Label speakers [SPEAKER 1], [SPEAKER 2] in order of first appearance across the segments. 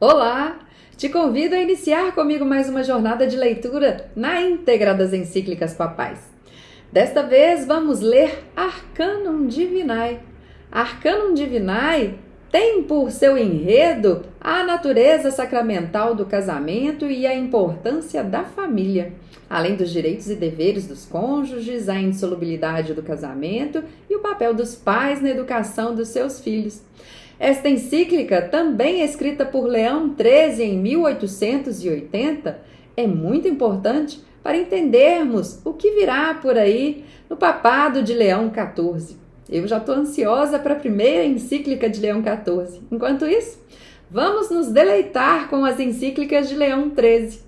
[SPEAKER 1] Olá! Te convido a iniciar comigo mais uma jornada de leitura na íntegra das encíclicas papais. Desta vez vamos ler Arcanum Divinae. Arcanum Divinae tem por seu enredo a natureza sacramental do casamento e a importância da família, além dos direitos e deveres dos cônjuges, a insolubilidade do casamento e o papel dos pais na educação dos seus filhos. Esta encíclica, também escrita por Leão XIII em 1880, é muito importante para entendermos o que virá por aí no papado de Leão XIV. Eu já estou ansiosa para a primeira encíclica de Leão XIV. Enquanto isso, vamos nos deleitar com as encíclicas de Leão XIII.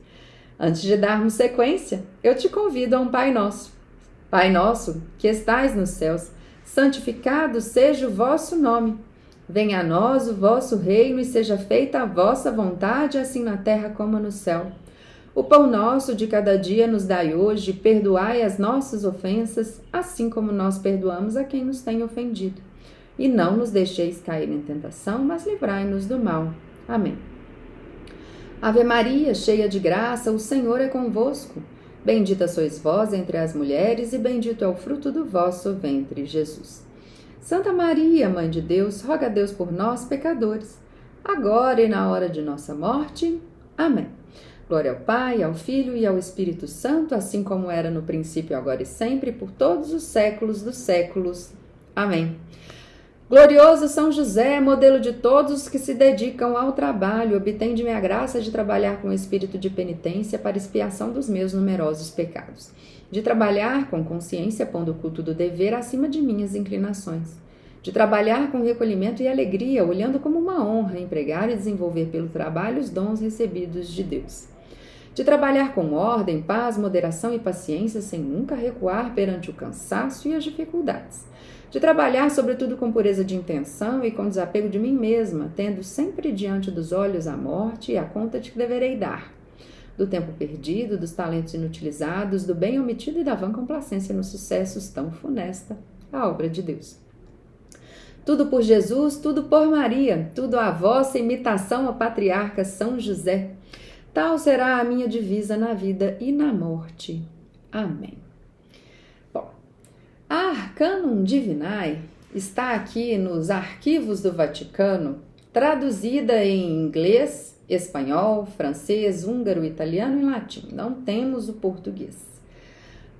[SPEAKER 1] Antes de darmos sequência, eu te convido a um Pai Nosso. Pai nosso, que estais nos céus, santificado seja o vosso nome. Venha a nós o vosso reino e seja feita a vossa vontade, assim na terra como no céu. O pão nosso de cada dia nos dai hoje, perdoai as nossas ofensas, assim como nós perdoamos a quem nos tem ofendido. E não nos deixeis cair em tentação, mas livrai-nos do mal. Amém. Ave Maria, cheia de graça, o Senhor é convosco. Bendita sois vós entre as mulheres, e bendito é o fruto do vosso ventre, Jesus. Santa Maria, Mãe de Deus, roga a Deus por nós, pecadores, agora e na hora de nossa morte. Amém. Glória ao Pai, ao Filho e ao Espírito Santo, assim como era no princípio, agora e sempre, por todos os séculos dos séculos. Amém. Glorioso São José, modelo de todos os que se dedicam ao trabalho, obtende-me a graça de trabalhar com espírito de penitência para expiação dos meus numerosos pecados, de trabalhar com consciência, pondo o culto do dever acima de minhas inclinações, de trabalhar com recolhimento e alegria, olhando como uma honra empregar e desenvolver pelo trabalho os dons recebidos de Deus, de trabalhar com ordem, paz, moderação e paciência, sem nunca recuar perante o cansaço e as dificuldades, de trabalhar sobretudo com pureza de intenção e com desapego de mim mesma, tendo sempre diante dos olhos a morte e a conta de que deverei dar, do tempo perdido, dos talentos inutilizados, do bem omitido e da vã complacência nos sucessos tão funesta, a obra de Deus. Tudo por Jesus, tudo por Maria, tudo a vossa imitação ao patriarca São José. Tal será a minha divisa na vida e na morte. Amém. Bom, a Arcanum Divinae está aqui nos arquivos do Vaticano, traduzida em inglês, espanhol, francês, húngaro, italiano e latim. Não temos o português.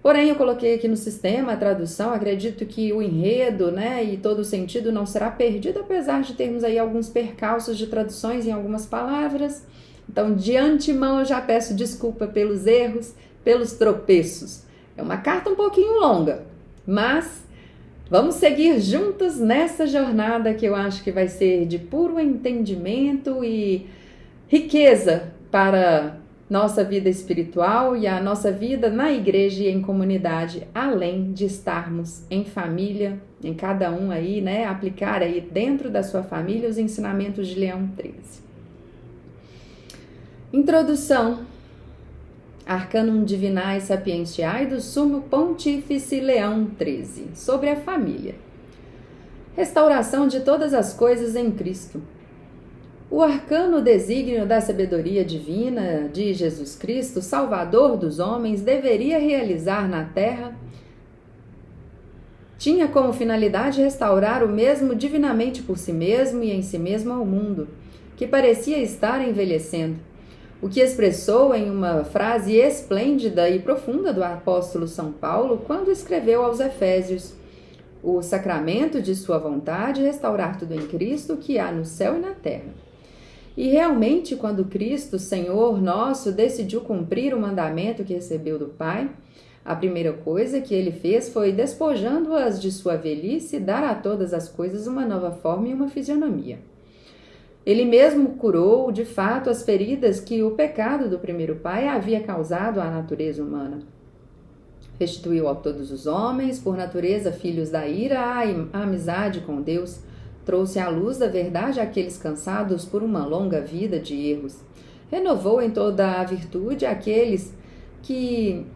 [SPEAKER 1] Porém, eu coloquei aqui no sistema a tradução, acredito que o enredo, e todo o sentido não será perdido, apesar de termos aí alguns percalços de traduções em algumas palavras. Então, de antemão, eu já peço desculpa pelos erros, pelos tropeços. É uma carta um pouquinho longa, mas vamos seguir juntos nessa jornada que eu acho que vai ser de puro entendimento e riqueza para nossa vida espiritual e a nossa vida na igreja e em comunidade, além de estarmos em família, em cada um aí, aplicar aí dentro da sua família os ensinamentos de Leão XIII. Introdução. Arcanum Divinae Sapientiae do Sumo Pontífice Leão XIII, sobre a família. Restauração de todas as coisas em Cristo. O arcano desígnio da sabedoria divina de Jesus Cristo, Salvador dos homens, deveria realizar na terra, tinha como finalidade restaurar o mesmo divinamente por si mesmo e em si mesmo ao mundo, que parecia estar envelhecendo, o que expressou em uma frase esplêndida e profunda do apóstolo São Paulo quando escreveu aos Efésios: o sacramento de sua vontade, restaurar tudo em Cristo, que há no céu e na terra. E realmente, quando Cristo, Senhor nosso, decidiu cumprir o mandamento que recebeu do Pai, a primeira coisa que ele fez foi, despojando-as de sua velhice, dar a todas as coisas uma nova forma e uma fisionomia. Ele mesmo curou, de fato, as feridas que o pecado do primeiro pai havia causado à natureza humana. Restituiu a todos os homens, por natureza filhos da ira, a amizade com Deus, trouxe à luz da verdade àqueles cansados por uma longa vida de erros, renovou em toda a virtude aqueles que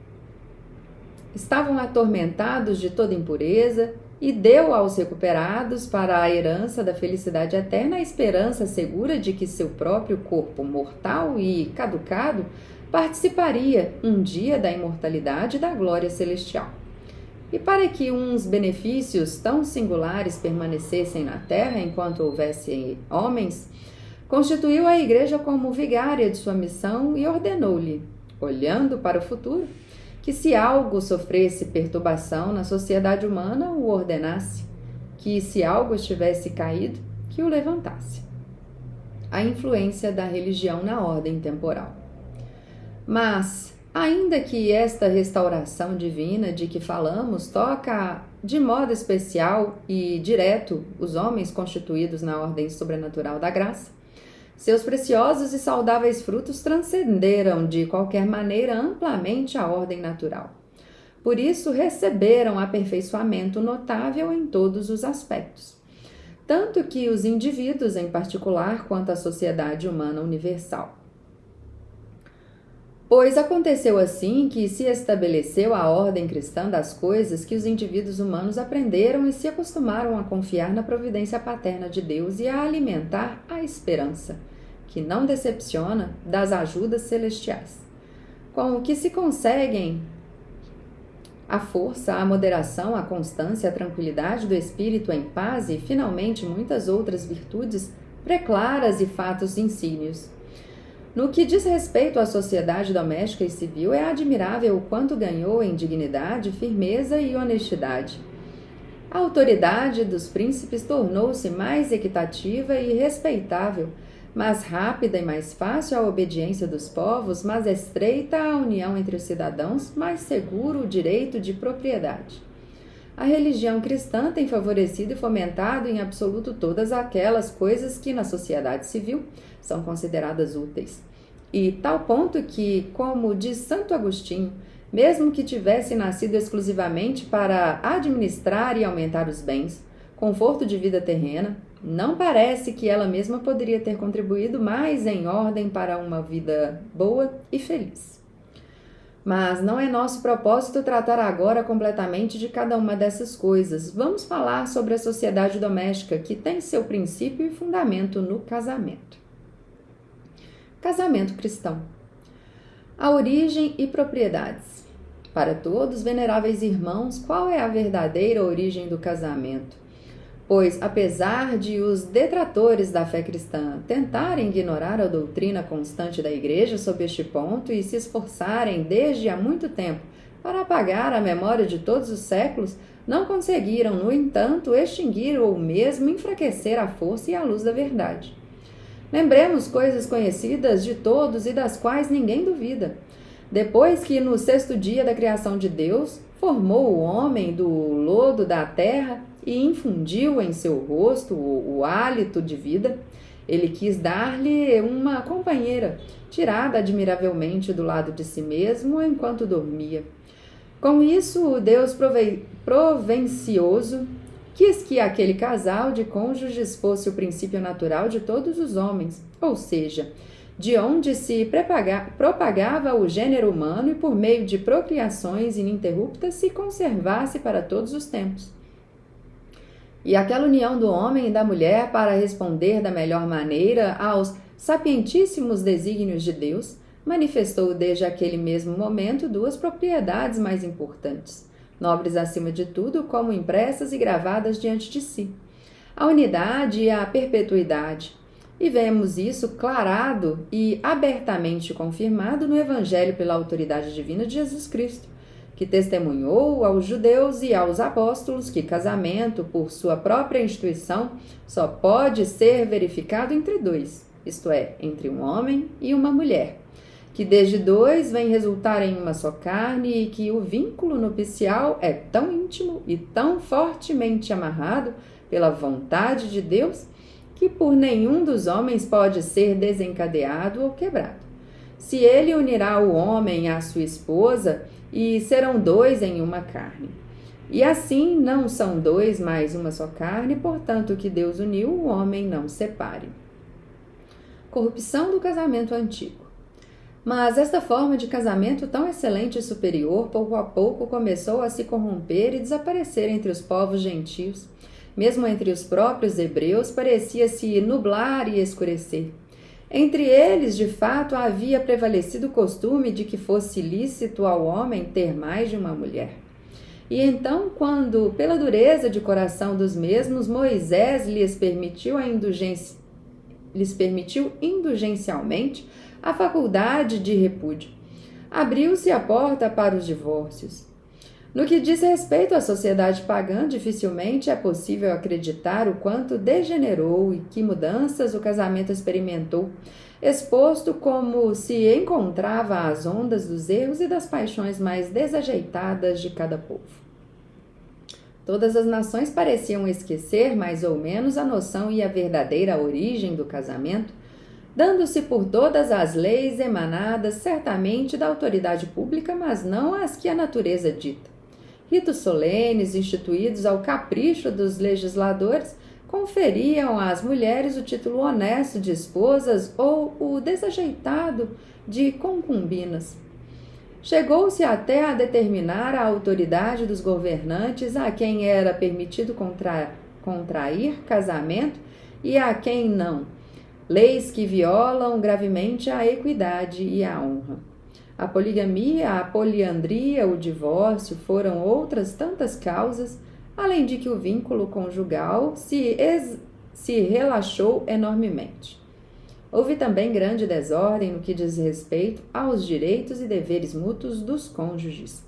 [SPEAKER 1] estavam atormentados de toda impureza, e deu aos recuperados para a herança da felicidade eterna a esperança segura de que seu próprio corpo mortal e caducado participaria um dia da imortalidade e da glória celestial. E para que uns benefícios tão singulares permanecessem na terra enquanto houvesse homens, constituiu a igreja como vigária de sua missão e ordenou-lhe, olhando para o futuro, que se algo sofresse perturbação na sociedade humana, o ordenasse, que se algo estivesse caído, que o levantasse. A influência da religião na ordem temporal. Mas, ainda que esta restauração divina de que falamos toca de modo especial e direto os homens constituídos na ordem sobrenatural da graça, seus preciosos e saudáveis frutos transcenderam de qualquer maneira amplamente a ordem natural. Por isso receberam aperfeiçoamento notável em todos os aspectos, tanto que os indivíduos em particular quanto a sociedade humana universal. Pois aconteceu assim que se estabeleceu a ordem cristã das coisas que os indivíduos humanos aprenderam e se acostumaram a confiar na providência paterna de Deus e a alimentar a esperança, que não decepciona, das ajudas celestiais, com o que se conseguem a força, a moderação, a constância, a tranquilidade do espírito em paz e, finalmente, muitas outras virtudes preclaras e fatos insígnios. No que diz respeito à sociedade doméstica e civil, é admirável o quanto ganhou em dignidade, firmeza e honestidade. A autoridade dos príncipes tornou-se mais equitativa e respeitável, mais rápida e mais fácil a obediência dos povos, mais estreita a união entre os cidadãos, mais seguro o direito de propriedade. A religião cristã tem favorecido e fomentado em absoluto todas aquelas coisas que na sociedade civil são consideradas úteis. E tal ponto que, como diz Santo Agostinho, mesmo que tivesse nascido exclusivamente para administrar e aumentar os bens, conforto de vida terrena, não parece que ela mesma poderia ter contribuído mais em ordem para uma vida boa e feliz. Mas não é nosso propósito tratar agora completamente de cada uma dessas coisas. Vamos falar sobre a sociedade doméstica, que tem seu princípio e fundamento no casamento. Casamento cristão. A origem e propriedades. Para todos, veneráveis irmãos, qual é a verdadeira origem do casamento? Pois, apesar de os detratores da fé cristã tentarem ignorar a doutrina constante da Igreja sob este ponto e se esforçarem desde há muito tempo para apagar a memória de todos os séculos, não conseguiram, no entanto, extinguir ou mesmo enfraquecer a força e a luz da verdade. Lembremos coisas conhecidas de todos e das quais ninguém duvida. Depois que, no sexto dia da criação de Deus, formou o homem do lodo da terra e infundiu em seu rosto o hálito de vida, ele quis dar-lhe uma companheira, tirada admiravelmente do lado de si mesmo enquanto dormia. Com isso, o Deus provencioso quis que aquele casal de cônjuges fosse o princípio natural de todos os homens, ou seja, de onde se propagava o gênero humano e por meio de procriações ininterruptas se conservasse para todos os tempos. E aquela união do homem e da mulher para responder da melhor maneira aos sapientíssimos desígnios de Deus manifestou desde aquele mesmo momento duas propriedades mais importantes, nobres acima de tudo, como impressas e gravadas diante de si: a unidade e a perpetuidade. E vemos isso clarado e abertamente confirmado no Evangelho pela autoridade divina de Jesus Cristo, que testemunhou aos judeus e aos apóstolos que casamento, por sua própria instituição, só pode ser verificado entre dois, isto é, entre um homem e uma mulher, que desde dois vem resultar em uma só carne e que o vínculo nupcial é tão íntimo e tão fortemente amarrado pela vontade de Deus que por nenhum dos homens pode ser desencadeado ou quebrado. Se ele unirá o homem à sua esposa, e serão dois em uma carne. E assim não são dois, mas uma só carne, portanto o que Deus uniu, o homem não separe. Corrupção do casamento antigo. Mas esta forma de casamento tão excelente e superior, pouco a pouco começou a se corromper e desaparecer entre os povos gentios. Mesmo entre os próprios hebreus, parecia-se nublar e escurecer. Entre eles, de fato, havia prevalecido o costume de que fosse lícito ao homem ter mais de uma mulher. E então, quando, pela dureza de coração dos mesmos, Moisés lhes permitiu indulgencialmente a faculdade de repúdio, abriu-se a porta para os divórcios. No que diz respeito à sociedade pagã, dificilmente é possível acreditar o quanto degenerou e que mudanças o casamento experimentou, exposto como se encontrava às ondas dos erros e das paixões mais desajeitadas de cada povo. Todas as nações pareciam esquecer, mais ou menos, a noção e a verdadeira origem do casamento, dando-se por todas as leis emanadas certamente da autoridade pública, mas não as que a natureza dita. Ritos solenes instituídos ao capricho dos legisladores conferiam às mulheres o título honesto de esposas ou o desajeitado de concubinas. Chegou-se até a determinar a autoridade dos governantes a quem era permitido contrair casamento e a quem não, leis que violam gravemente a equidade e a honra. A poligamia, a poliandria, o divórcio foram outras tantas causas, além de que o vínculo conjugal se relaxou enormemente. Houve também grande desordem no que diz respeito aos direitos e deveres mútuos dos cônjuges,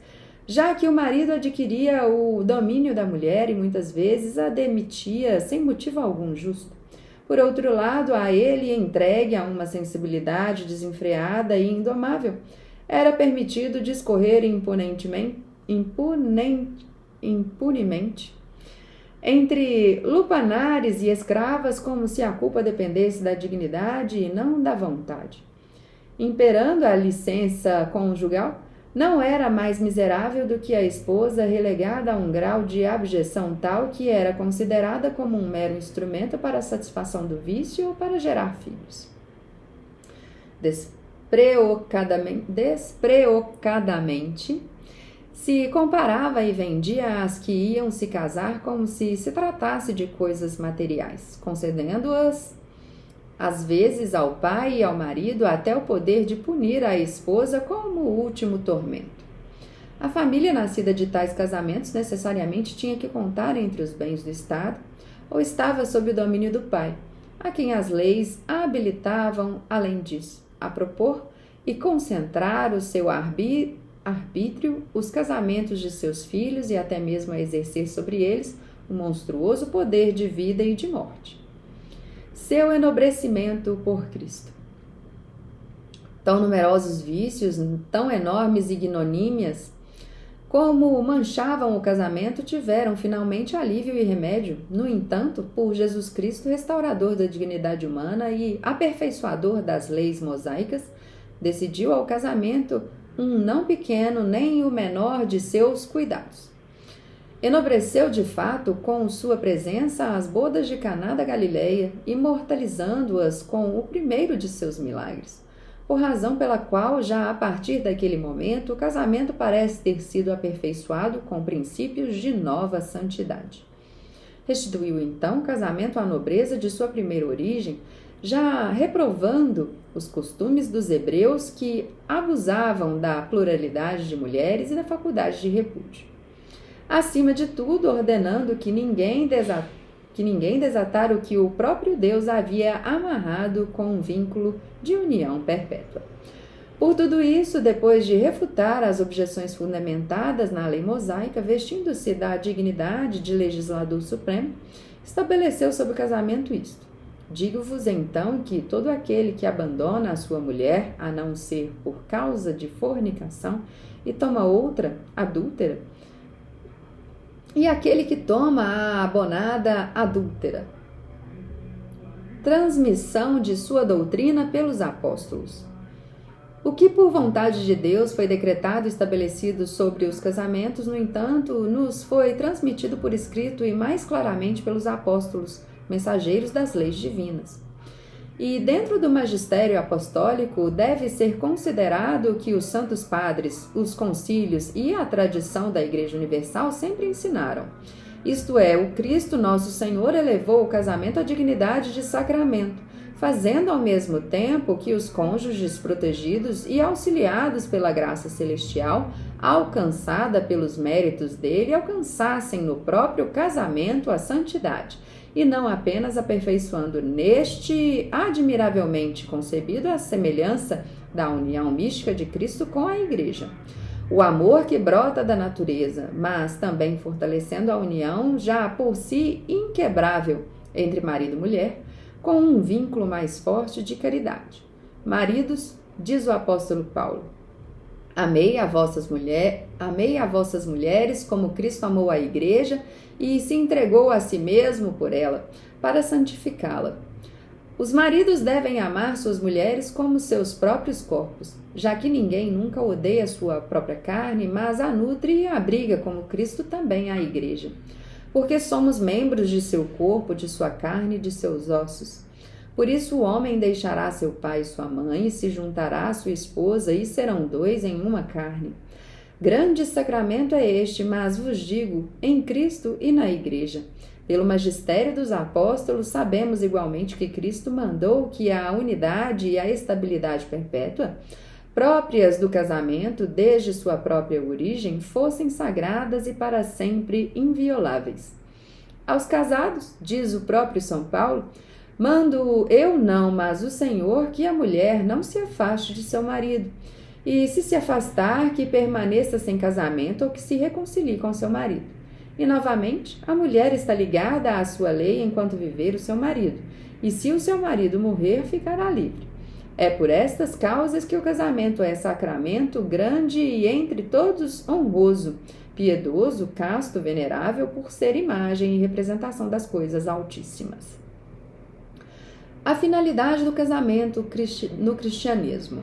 [SPEAKER 1] já que o marido adquiria o domínio da mulher e muitas vezes a demitia sem motivo algum justo. Por outro lado, a ele, entregue a uma sensibilidade desenfreada e indomável, era permitido discorrer impunemente entre lupanares e escravas como se a culpa dependesse da dignidade e não da vontade. Imperando a licença conjugal, não era mais miserável do que a esposa relegada a um grau de abjeção tal que era considerada como um mero instrumento para a satisfação do vício ou para gerar filhos. Despreocadamente, se comparava e vendia as que iam se casar como se se tratasse de coisas materiais, concedendo-as, às vezes, ao pai e ao marido até o poder de punir a esposa como o último tormento. A família nascida de tais casamentos necessariamente tinha que contar entre os bens do Estado ou estava sob o domínio do pai, a quem as leis habilitavam, além disso, a propor e concentrar o seu arbítrio, os casamentos de seus filhos e até mesmo a exercer sobre eles um monstruoso poder de vida e de morte. Seu enobrecimento por Cristo. Tão numerosos vícios, tão enormes ignomínias, como manchavam o casamento, tiveram finalmente alívio e remédio, no entanto, por Jesus Cristo, restaurador da dignidade humana e aperfeiçoador das leis mosaicas, decidiu ao casamento um não pequeno nem o menor de seus cuidados. Enobreceu de fato com sua presença as bodas de Caná da Galileia, imortalizando-as com o primeiro de seus milagres, por razão pela qual, já a partir daquele momento, o casamento parece ter sido aperfeiçoado com princípios de nova santidade. Restituiu então o casamento à nobreza de sua primeira origem, já reprovando os costumes dos hebreus que abusavam da pluralidade de mulheres e da faculdade de repúdio. Acima de tudo, ordenando que ninguém desatar o que o próprio Deus havia amarrado com um vínculo de união perpétua. Por tudo isso, depois de refutar as objeções fundamentadas na lei mosaica, vestindo-se da dignidade de legislador supremo, estabeleceu sobre o casamento isto: digo-vos então que todo aquele que abandona a sua mulher, a não ser por causa de fornicação, e toma outra, adúltera, e aquele que toma a abonada adúltera. Transmissão de sua doutrina pelos apóstolos. O que por vontade de Deus foi decretado e estabelecido sobre os casamentos, no entanto, nos foi transmitido por escrito e mais claramente pelos apóstolos, mensageiros das leis divinas. E dentro do magistério apostólico deve ser considerado que os santos padres, os concílios e a tradição da Igreja Universal sempre ensinaram. Isto é, o Cristo nosso Senhor elevou o casamento à dignidade de sacramento, fazendo ao mesmo tempo que os cônjuges protegidos e auxiliados pela graça celestial, alcançada pelos méritos dele, alcançassem no próprio casamento a santidade, e não apenas aperfeiçoando neste admiravelmente concebido a semelhança da união mística de Cristo com a Igreja. O amor que brota da natureza, mas também fortalecendo a união já por si inquebrável entre marido e mulher, com um vínculo mais forte de caridade. Maridos, diz o apóstolo Paulo, amei a vossas mulheres como Cristo amou a igreja e se entregou a si mesmo por ela, para santificá-la. Os maridos devem amar suas mulheres como seus próprios corpos, já que ninguém nunca odeia sua própria carne, mas a nutre e a abriga como Cristo também a igreja. Porque somos membros de seu corpo, de sua carne e de seus ossos. Por isso o homem deixará seu pai e sua mãe e se juntará à sua esposa e serão dois em uma carne. Grande sacramento é este, mas vos digo, em Cristo e na Igreja. Pelo magistério dos apóstolos, sabemos igualmente que Cristo mandou que a unidade e a estabilidade perpétua, próprias do casamento desde sua própria origem, fossem sagradas e para sempre invioláveis. Aos casados, diz o próprio São Paulo, mando eu não, mas o Senhor, que a mulher não se afaste de seu marido, e se afastar, que permaneça sem casamento ou que se reconcilie com seu marido. E novamente, a mulher está ligada à sua lei enquanto viver o seu marido, e se o seu marido morrer, ficará livre. É por estas causas que o casamento é sacramento grande e entre todos honroso, piedoso, casto, venerável, por ser imagem e representação das coisas altíssimas. A finalidade do casamento no cristianismo.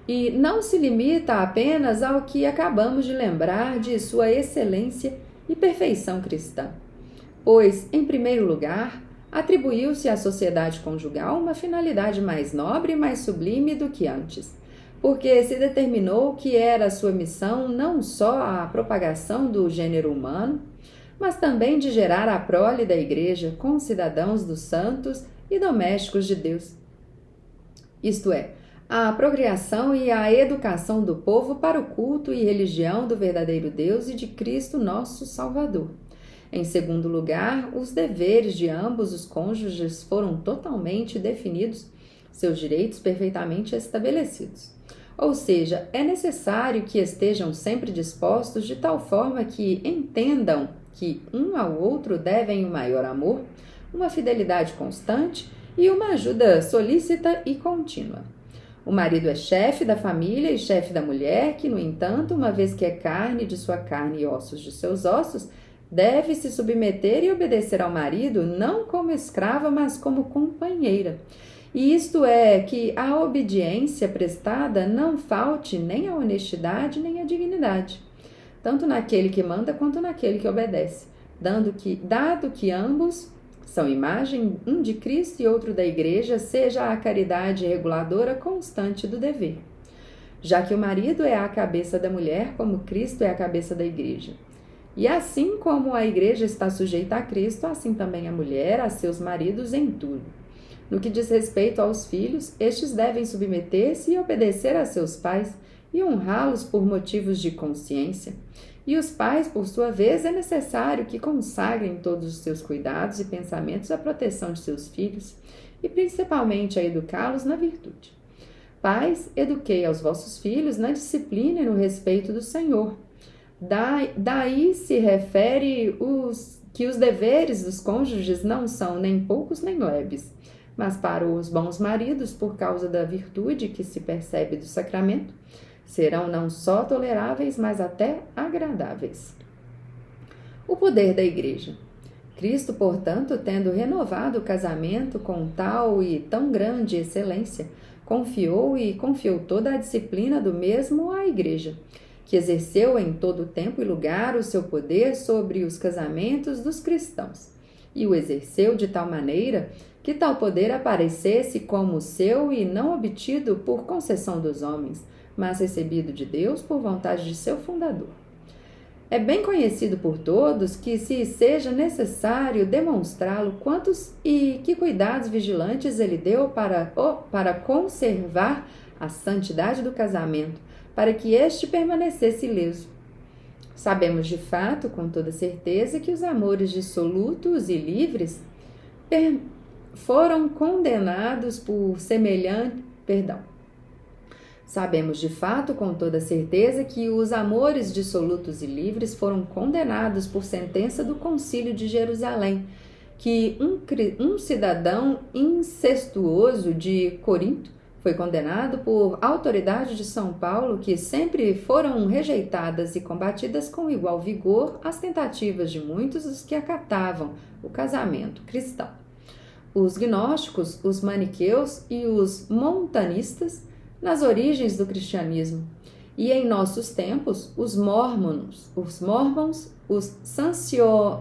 [SPEAKER 1] E não se limita apenas ao que acabamos de lembrar de sua excelência e perfeição cristã, pois, em primeiro lugar, atribuiu-se à sociedade conjugal uma finalidade mais nobre e mais sublime do que antes, porque se determinou que era sua missão não só a propagação do gênero humano, mas também de gerar a prole da Igreja com cidadãos dos santos e domésticos de Deus. Isto é, a procriação e a educação do povo para o culto e religião do verdadeiro Deus e de Cristo nosso Salvador. Em segundo lugar, os deveres de ambos os cônjuges foram totalmente definidos, seus direitos perfeitamente estabelecidos. Ou seja, é necessário que estejam sempre dispostos de tal forma que entendam que um ao outro devem o maior amor, uma fidelidade constante e uma ajuda solícita e contínua. O marido é chefe da família e chefe da mulher, que, no entanto, uma vez que é carne de sua carne e ossos de seus ossos, deve se submeter e obedecer ao marido, não como escrava, mas como companheira. E isto é, que a obediência prestada não falte nem a honestidade nem a dignidade, tanto naquele que manda quanto naquele que obedece, dado que ambos são imagem, um de Cristo e outro da Igreja, seja a caridade reguladora constante do dever. Já que o marido é a cabeça da mulher, como Cristo é a cabeça da Igreja. E assim como a Igreja está sujeita a Cristo, assim também a mulher a seus maridos em tudo. No que diz respeito aos filhos, estes devem submeter-se e obedecer a seus pais e honrá-los por motivos de consciência. E os pais, por sua vez, é necessário que consagrem todos os seus cuidados e pensamentos à proteção de seus filhos e principalmente a educá-los na virtude. Pais, eduquei aos vossos filhos na disciplina e no respeito do Senhor. Daí se refere que os deveres dos cônjuges não são nem poucos nem leves, mas para os bons maridos, por causa da virtude que se percebe do sacramento, serão não só toleráveis, mas até agradáveis. O poder da Igreja. Cristo, portanto, tendo renovado o casamento com tal e tão grande excelência, confiou toda a disciplina do mesmo à Igreja, que exerceu em todo tempo e lugar o seu poder sobre os casamentos dos cristãos, e o exerceu de tal maneira que tal poder aparecesse como seu e não obtido por concessão dos homens, mas recebido de Deus por vontade de seu fundador. É bem conhecido por todos que se seja necessário demonstrá-lo quantos e que cuidados vigilantes ele deu para conservar a santidade do casamento, para que este permanecesse ileso. Sabemos de fato, com toda certeza, que os amores dissolutos e livres foram condenados por semelhante... Sabemos de fato, com toda certeza, que os amores dissolutos e livres foram condenados por sentença do Concílio de Jerusalém, que um cidadão incestuoso de Corinto foi condenado por autoridade de São Paulo, que sempre foram rejeitadas e combatidas com igual vigor as tentativas de muitos dos que acatavam o casamento cristão. Os gnósticos, os maniqueus e os montanistas nas origens do cristianismo, e em nossos tempos, os mormons, os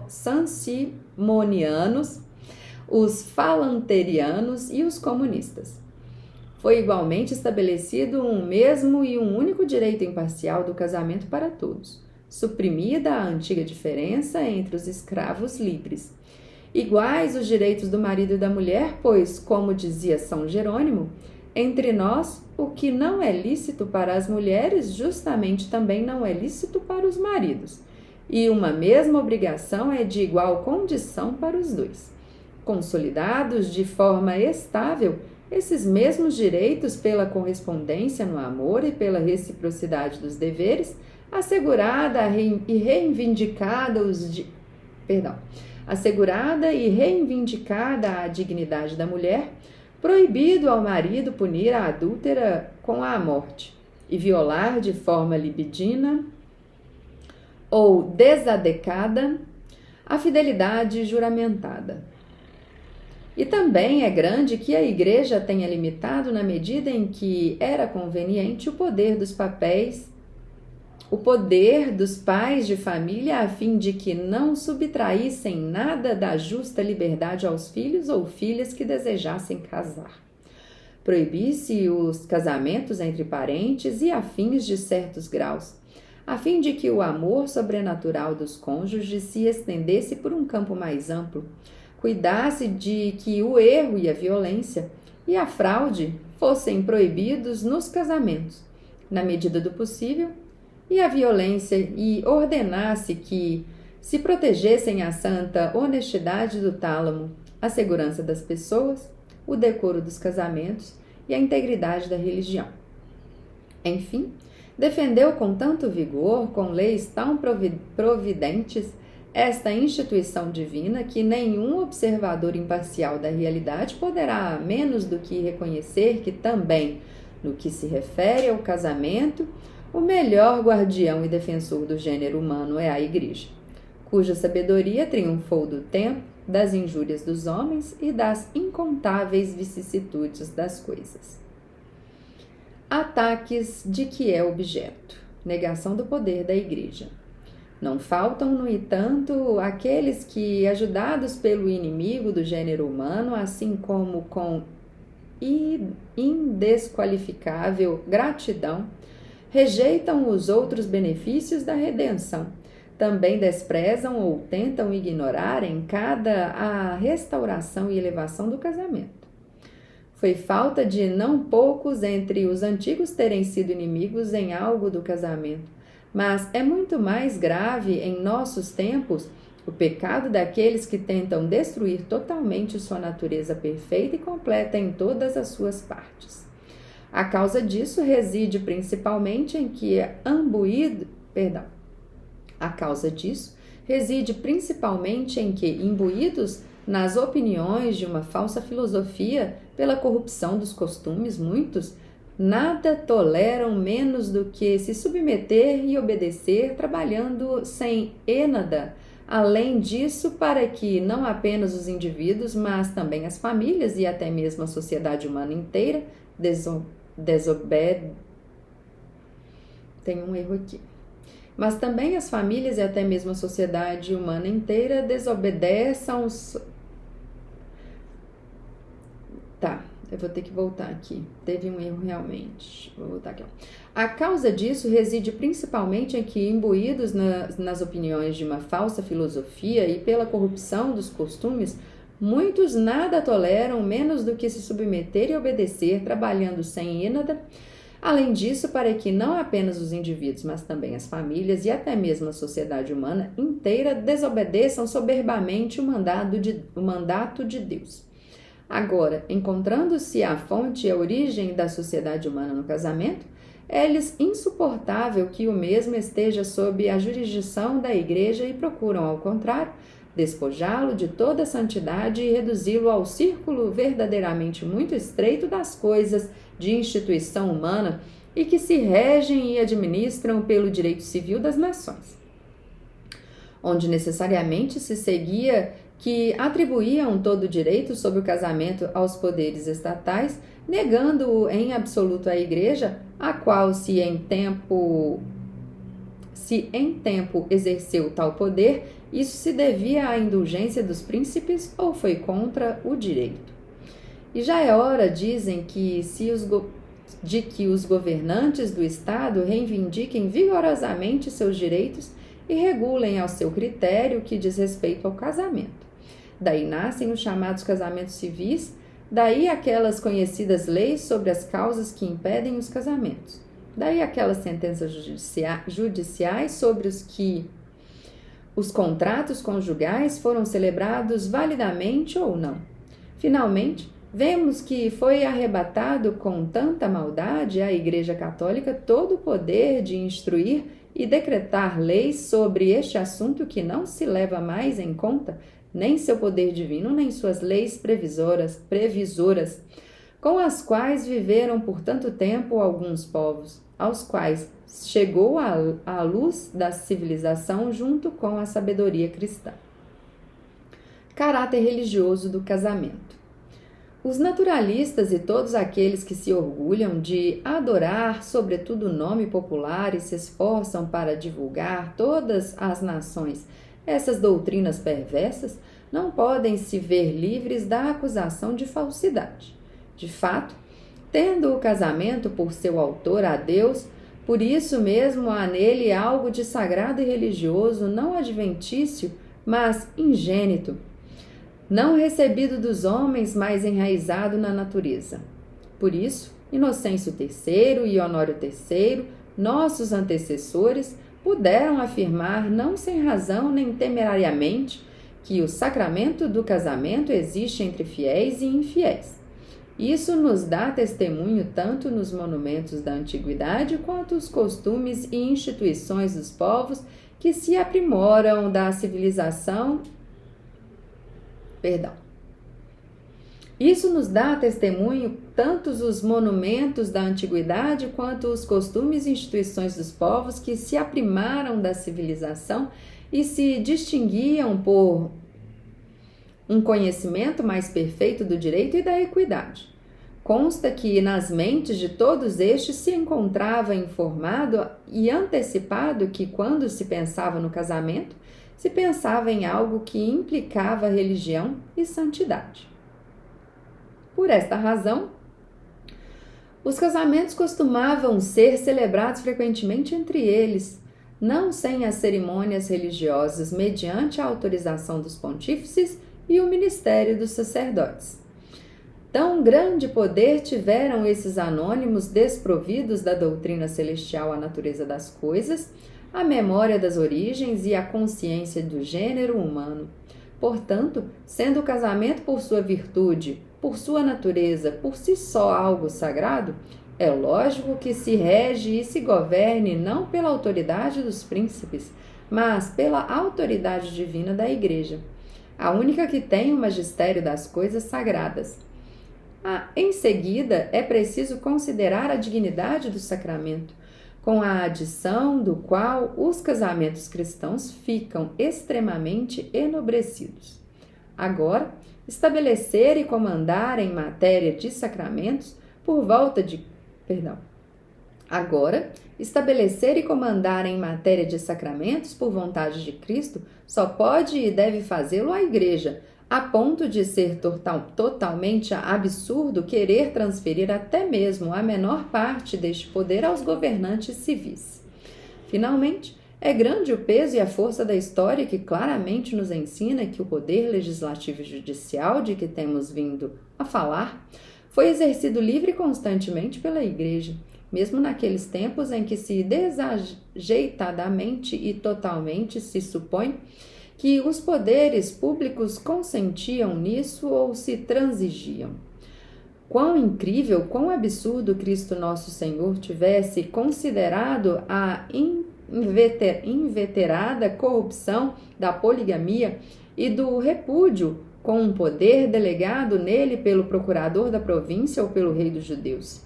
[SPEAKER 1] sancimonianos, os falanterianos e os comunistas. Foi igualmente estabelecido um mesmo e um único direito imparcial do casamento para todos, suprimida a antiga diferença entre os escravos livres. Iguais os direitos do marido e da mulher, pois, como dizia São Jerônimo, entre nós, o que não é lícito para as mulheres, justamente também não é lícito para os maridos. E uma mesma obrigação é de igual condição para os dois. Consolidados de forma estável, esses mesmos direitos pela correspondência no amor e pela reciprocidade dos deveres, assegurada e reivindicada a dignidade da mulher, proibido ao marido punir a adúltera com a morte e violar de forma libidina ou desadecada a fidelidade juramentada. E também é grande que a Igreja tenha limitado, na medida em que era conveniente, o poder dos pais de família, a fim de que não subtraíssem nada da justa liberdade aos filhos ou filhas que desejassem casar. Proibisse os casamentos entre parentes e afins de certos graus, a fim de que o amor sobrenatural dos cônjuges se estendesse por um campo mais amplo. Cuidasse de que o erro e a violência e a fraude fossem proibidos nos casamentos, na medida do possível, e a violência, e ordenasse que se protegessem a santa honestidade do tálamo, a segurança das pessoas, o decoro dos casamentos e a integridade da religião. Enfim, defendeu com tanto vigor, com leis tão providentes, esta instituição divina que nenhum observador imparcial da realidade poderá menos do que reconhecer que também, no que se refere ao casamento, o melhor guardião e defensor do gênero humano é a Igreja, cuja sabedoria triunfou do tempo, das injúrias dos homens e das incontáveis vicissitudes das coisas. Ataques de que é objeto. Negação do poder da Igreja. Não faltam, no entanto, aqueles que, ajudados pelo inimigo do gênero humano, assim como com indesqualificável gratidão, rejeitam os outros benefícios da redenção. Também desprezam ou tentam ignorar a restauração e elevação do casamento. Foi falta de não poucos entre os antigos terem sido inimigos em algo do casamento, mas é muito mais grave em nossos tempos o pecado daqueles que tentam destruir totalmente sua natureza perfeita e completa em todas as suas partes. A causa disso reside principalmente em que imbuídos nas opiniões de uma falsa filosofia pela corrupção dos costumes, muitos nada toleram menos do que se submeter e obedecer, trabalhando sem ênada, além disso, para que não apenas os indivíduos, mas também as famílias e até mesmo a sociedade humana inteira Tem um erro aqui. Mas também as famílias e até mesmo a sociedade humana inteira desobedeçam Eu vou ter que voltar aqui. Teve um erro realmente. Vou voltar aqui. Ó. A causa disso reside principalmente em que, imbuídos nas opiniões de uma falsa filosofia e pela corrupção dos costumes, muitos nada toleram menos do que se submeter e obedecer, trabalhando sem ínada. Além disso, para que não apenas os indivíduos, mas também as famílias e até mesmo a sociedade humana inteira desobedeçam soberbamente o mandato de Deus. Agora, encontrando-se a fonte e a origem da sociedade humana no casamento, é-lhes insuportável que o mesmo esteja sob a jurisdição da Igreja e procuram, ao contrário, despojá-lo de toda a santidade e reduzi-lo ao círculo verdadeiramente muito estreito das coisas de instituição humana e que se regem e administram pelo direito civil das nações, onde necessariamente se seguia que atribuíam todo o direito sobre o casamento aos poderes estatais, negando-o em absoluto à Igreja, a qual, se em tempo exerceu tal poder, isso se devia à indulgência dos príncipes ou foi contra o direito. E já é hora, dizem, de que os governantes do Estado reivindiquem vigorosamente seus direitos e regulem ao seu critério o que diz respeito ao casamento. Daí nascem os chamados casamentos civis, daí aquelas conhecidas leis sobre as causas que impedem os casamentos, daí aquelas sentenças judiciais sobre os que os contratos conjugais foram celebrados validamente ou não. Finalmente, vemos que foi arrebatado com tanta maldade à Igreja Católica todo o poder de instruir e decretar leis sobre este assunto que não se leva mais em conta nem seu poder divino, nem suas leis previsoras, com as quais viveram por tanto tempo alguns povos, aos quais chegou a luz da civilização junto com a sabedoria cristã. Caráter religioso do casamento. Os naturalistas e todos aqueles que se orgulham de adorar, sobretudo, o nome popular e se esforçam para divulgar todas as nações essas doutrinas perversas, não podem se ver livres da acusação de falsidade. De fato, tendo o casamento por seu autor a Deus, por isso mesmo há nele algo de sagrado e religioso, não adventício, mas ingênito, não recebido dos homens, mas enraizado na natureza. Por isso, Inocêncio III e Honório III, nossos antecessores, puderam afirmar, não sem razão nem temerariamente, que o sacramento do casamento existe entre fiéis e infiéis. Isso nos dá testemunho tanto nos monumentos da antiguidade quanto os costumes e instituições dos povos que se aprimoram da civilização. Isso nos dá testemunho tanto os monumentos da antiguidade quanto os costumes e instituições dos povos que se aprimaram da civilização e se distinguiam por um conhecimento mais perfeito do direito e da equidade. Consta que nas mentes de todos estes se encontrava informado e antecipado que, quando se pensava no casamento, se pensava em algo que implicava religião e santidade. Por esta razão, os casamentos costumavam ser celebrados frequentemente entre eles, não sem as cerimônias religiosas, mediante a autorização dos pontífices e o ministério dos sacerdotes. Tão grande poder tiveram esses anônimos desprovidos da doutrina celestial à natureza das coisas, a memória das origens e a consciência do gênero humano. Portanto, sendo o casamento por sua virtude, por sua natureza, por si só algo sagrado, é lógico que se rege e se governe não pela autoridade dos príncipes, mas pela autoridade divina da Igreja, a única que tem o magistério das coisas sagradas. Em seguida, é preciso considerar a dignidade do sacramento, com a adição do qual os casamentos cristãos ficam extremamente enobrecidos. Agora, estabelecer e comandar em matéria de sacramentos por vontade de Cristo só pode e deve fazê-lo a Igreja, a ponto de ser totalmente absurdo querer transferir até mesmo a menor parte deste poder aos governantes civis. Finalmente, é grande o peso e a força da história que claramente nos ensina que o poder legislativo e judicial de que temos vindo a falar foi exercido livre e constantemente pela Igreja, mesmo naqueles tempos em que se desajeitadamente e totalmente se supõe que os poderes públicos consentiam nisso ou se transigiam. Quão incrível, quão absurdo Cristo Nosso Senhor tivesse considerado a inveterada corrupção da poligamia e do repúdio com um poder delegado nele pelo procurador da província ou pelo rei dos judeus.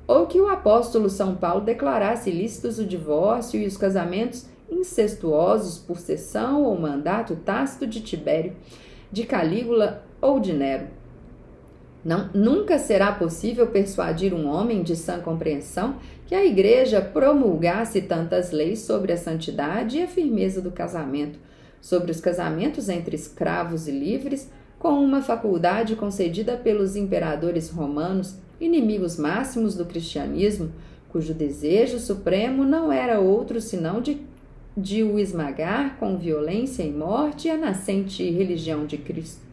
[SPEAKER 1] Ou que o apóstolo São Paulo declarasse lícitos o divórcio e os casamentos incestuosos por sessão ou mandato tácito de Tibério, de Calígula ou de Nero. Nunca será possível persuadir um homem de sã compreensão que a Igreja promulgasse tantas leis sobre a santidade e a firmeza do casamento, sobre os casamentos entre escravos e livres, com uma faculdade concedida pelos imperadores romanos, inimigos máximos do cristianismo, cujo desejo supremo não era outro senão de o esmagar com violência e morte a nascente religião de Cristo.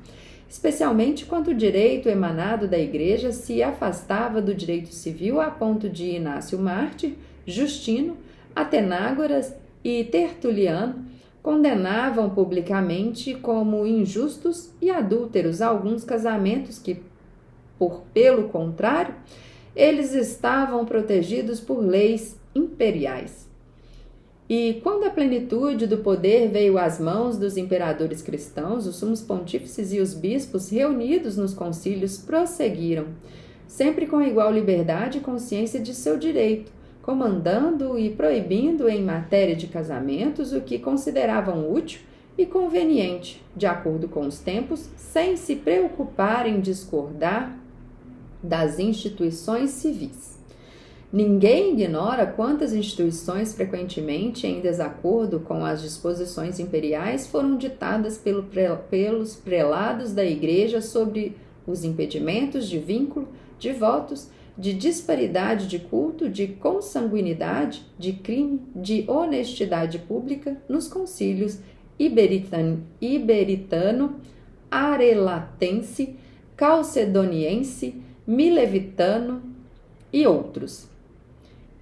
[SPEAKER 1] Especialmente quando o direito emanado da Igreja se afastava do direito civil a ponto de Inácio Mártir, Justino, Atenágoras e Tertuliano condenavam publicamente como injustos e adúlteros alguns casamentos que, pelo contrário, eles estavam protegidos por leis imperiais. E quando a plenitude do poder veio às mãos dos imperadores cristãos, os sumos pontífices e os bispos, reunidos nos concílios, prosseguiram, sempre com igual liberdade e consciência de seu direito, comandando e proibindo em matéria de casamentos o que consideravam útil e conveniente, de acordo com os tempos, sem se preocupar em discordar das instituições civis. Ninguém ignora quantas instituições, frequentemente em desacordo com as disposições imperiais, foram ditadas pelos prelados da Igreja sobre os impedimentos de vínculo, de votos, de disparidade de culto, de consanguinidade, de crime, de honestidade pública nos concílios iberitano, arelatense, calcedoniense, milevitano e outros.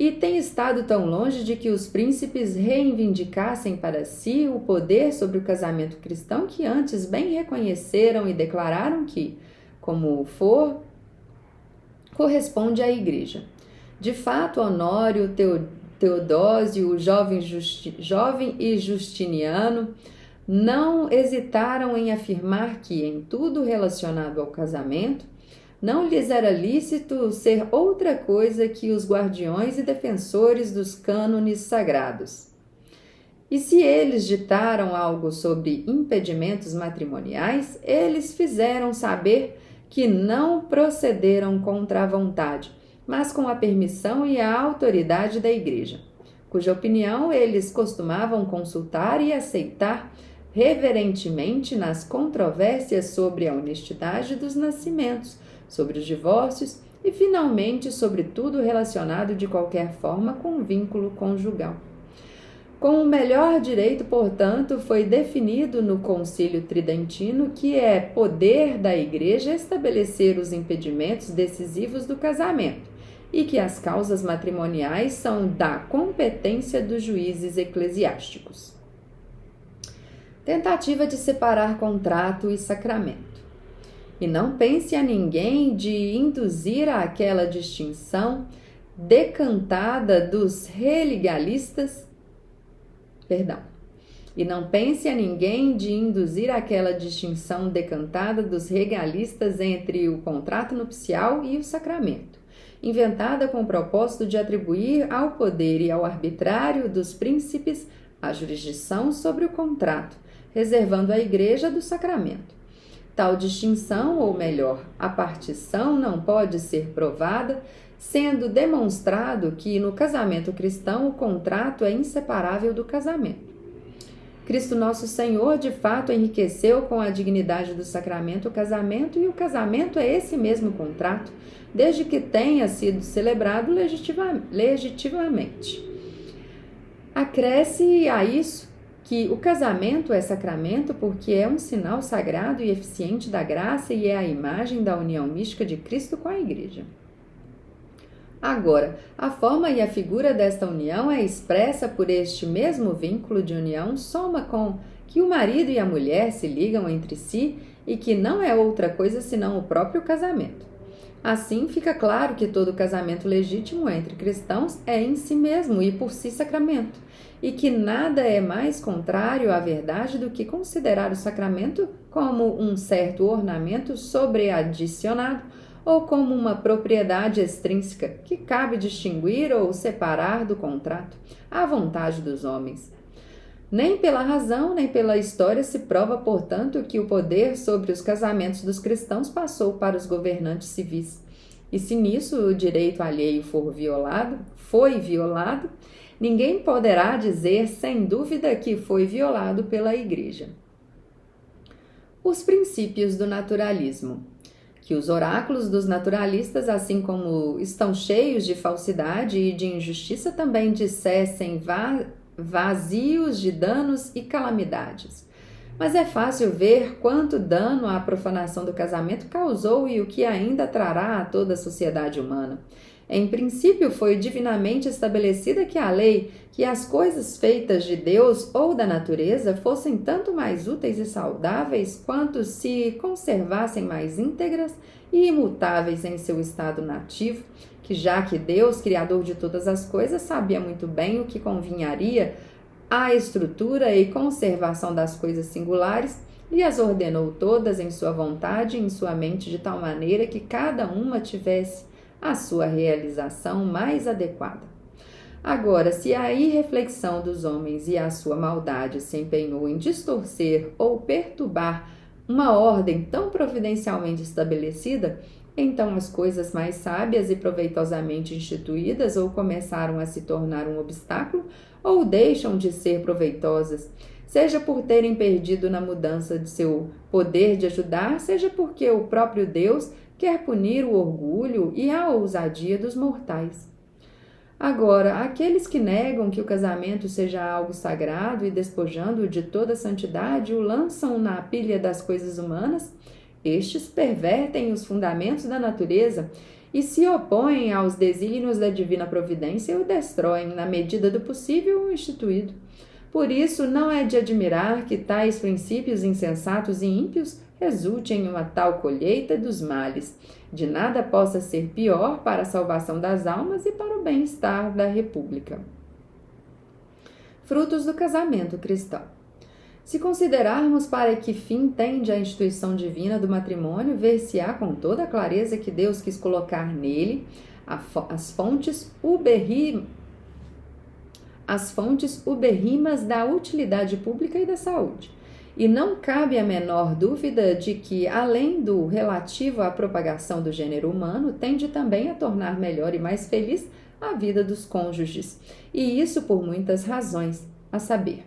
[SPEAKER 1] E tem estado tão longe de que os príncipes reivindicassem para si o poder sobre o casamento cristão que antes bem reconheceram e declararam que, como for, corresponde à Igreja. De fato, Honório, Teodósio, o jovem e Justiniano não hesitaram em afirmar que, em tudo relacionado ao casamento, não lhes era lícito ser outra coisa que os guardiões e defensores dos cânones sagrados. E se eles ditaram algo sobre impedimentos matrimoniais, eles fizeram saber que não procederam contra a vontade, mas com a permissão e a autoridade da Igreja, cuja opinião eles costumavam consultar e aceitar reverentemente nas controvérsias sobre a honestidade dos nascimentos, sobre os divórcios e, finalmente, sobre tudo relacionado de qualquer forma com o vínculo conjugal. Com o melhor direito, portanto, foi definido no Concílio Tridentino que é poder da Igreja estabelecer os impedimentos decisivos do casamento e que as causas matrimoniais são da competência dos juízes eclesiásticos. Tentativa de separar contrato e sacramento. E não pense a ninguém de induzir àquela distinção decantada dos religalistas. E não pense a ninguém de induzir àquela distinção decantada dos regalistas entre o contrato nupcial e o sacramento, inventada com o propósito de atribuir ao poder e ao arbitrário dos príncipes a jurisdição sobre o contrato, reservando à Igreja do sacramento. Tal distinção, ou melhor, a partição, não pode ser provada, sendo demonstrado que no casamento cristão o contrato é inseparável do casamento. Cristo nosso Senhor, de fato, enriqueceu com a dignidade do sacramento o casamento, e o casamento é esse mesmo contrato, desde que tenha sido celebrado legitimamente. Acresce a isso que o casamento é sacramento porque é um sinal sagrado e eficiente da graça e é a imagem da união mística de Cristo com a Igreja. Agora, a forma e a figura desta união é expressa por este mesmo vínculo de união, soma com que o marido e a mulher se ligam entre si e que não é outra coisa senão o próprio casamento. Assim, fica claro que todo casamento legítimo entre cristãos é em si mesmo e por si sacramento, e que nada é mais contrário à verdade do que considerar o sacramento como um certo ornamento sobreadicionado ou como uma propriedade extrínseca que cabe distinguir ou separar do contrato, à vontade dos homens. Nem pela razão, nem pela história se prova, portanto, que o poder sobre os casamentos dos cristãos passou para os governantes civis. E se nisso o direito alheio foi violado, ninguém poderá dizer sem dúvida que foi violado pela Igreja. Os princípios do naturalismo. Que os oráculos dos naturalistas, assim como estão cheios de falsidade e de injustiça, também dissessem vazios de danos e calamidades. Mas é fácil ver quanto dano a profanação do casamento causou e o que ainda trará a toda a sociedade humana. Em princípio, foi divinamente estabelecida que a lei, que as coisas feitas de Deus ou da natureza fossem tanto mais úteis e saudáveis quanto se conservassem mais íntegras e imutáveis em seu estado nativo, que já que Deus, Criador de todas as coisas, sabia muito bem o que convinharia à estrutura e conservação das coisas singulares, e as ordenou todas em sua vontade e em sua mente de tal maneira que cada uma tivesse a sua realização mais adequada. Agora, se a irreflexão dos homens e a sua maldade se empenhou em distorcer ou perturbar uma ordem tão providencialmente estabelecida, então as coisas mais sábias e proveitosamente instituídas ou começaram a se tornar um obstáculo ou deixam de ser proveitosas, seja por terem perdido na mudança de seu poder de ajudar, seja porque o próprio Deus quer punir o orgulho e a ousadia dos mortais. Agora, aqueles que negam que o casamento seja algo sagrado e despojando-o de toda a santidade o lançam na pilha das coisas humanas, estes pervertem os fundamentos da natureza e se opõem aos desígnios da divina providência e o destroem, na medida do possível, o instituído. Por isso, não é de admirar que tais princípios insensatos e ímpios resultem em uma tal colheita dos males. De nada possa ser pior para a salvação das almas e para o bem-estar da República. Frutos do casamento cristão. Se considerarmos para que fim tende a instituição divina do matrimônio, ver-se-á com toda a clareza que Deus quis colocar nele as fontes ubérrimas da utilidade pública e da saúde. E não cabe a menor dúvida de que, além do relativo à propagação do gênero humano, tende também a tornar melhor e mais feliz a vida dos cônjuges. E isso por muitas razões, a saber,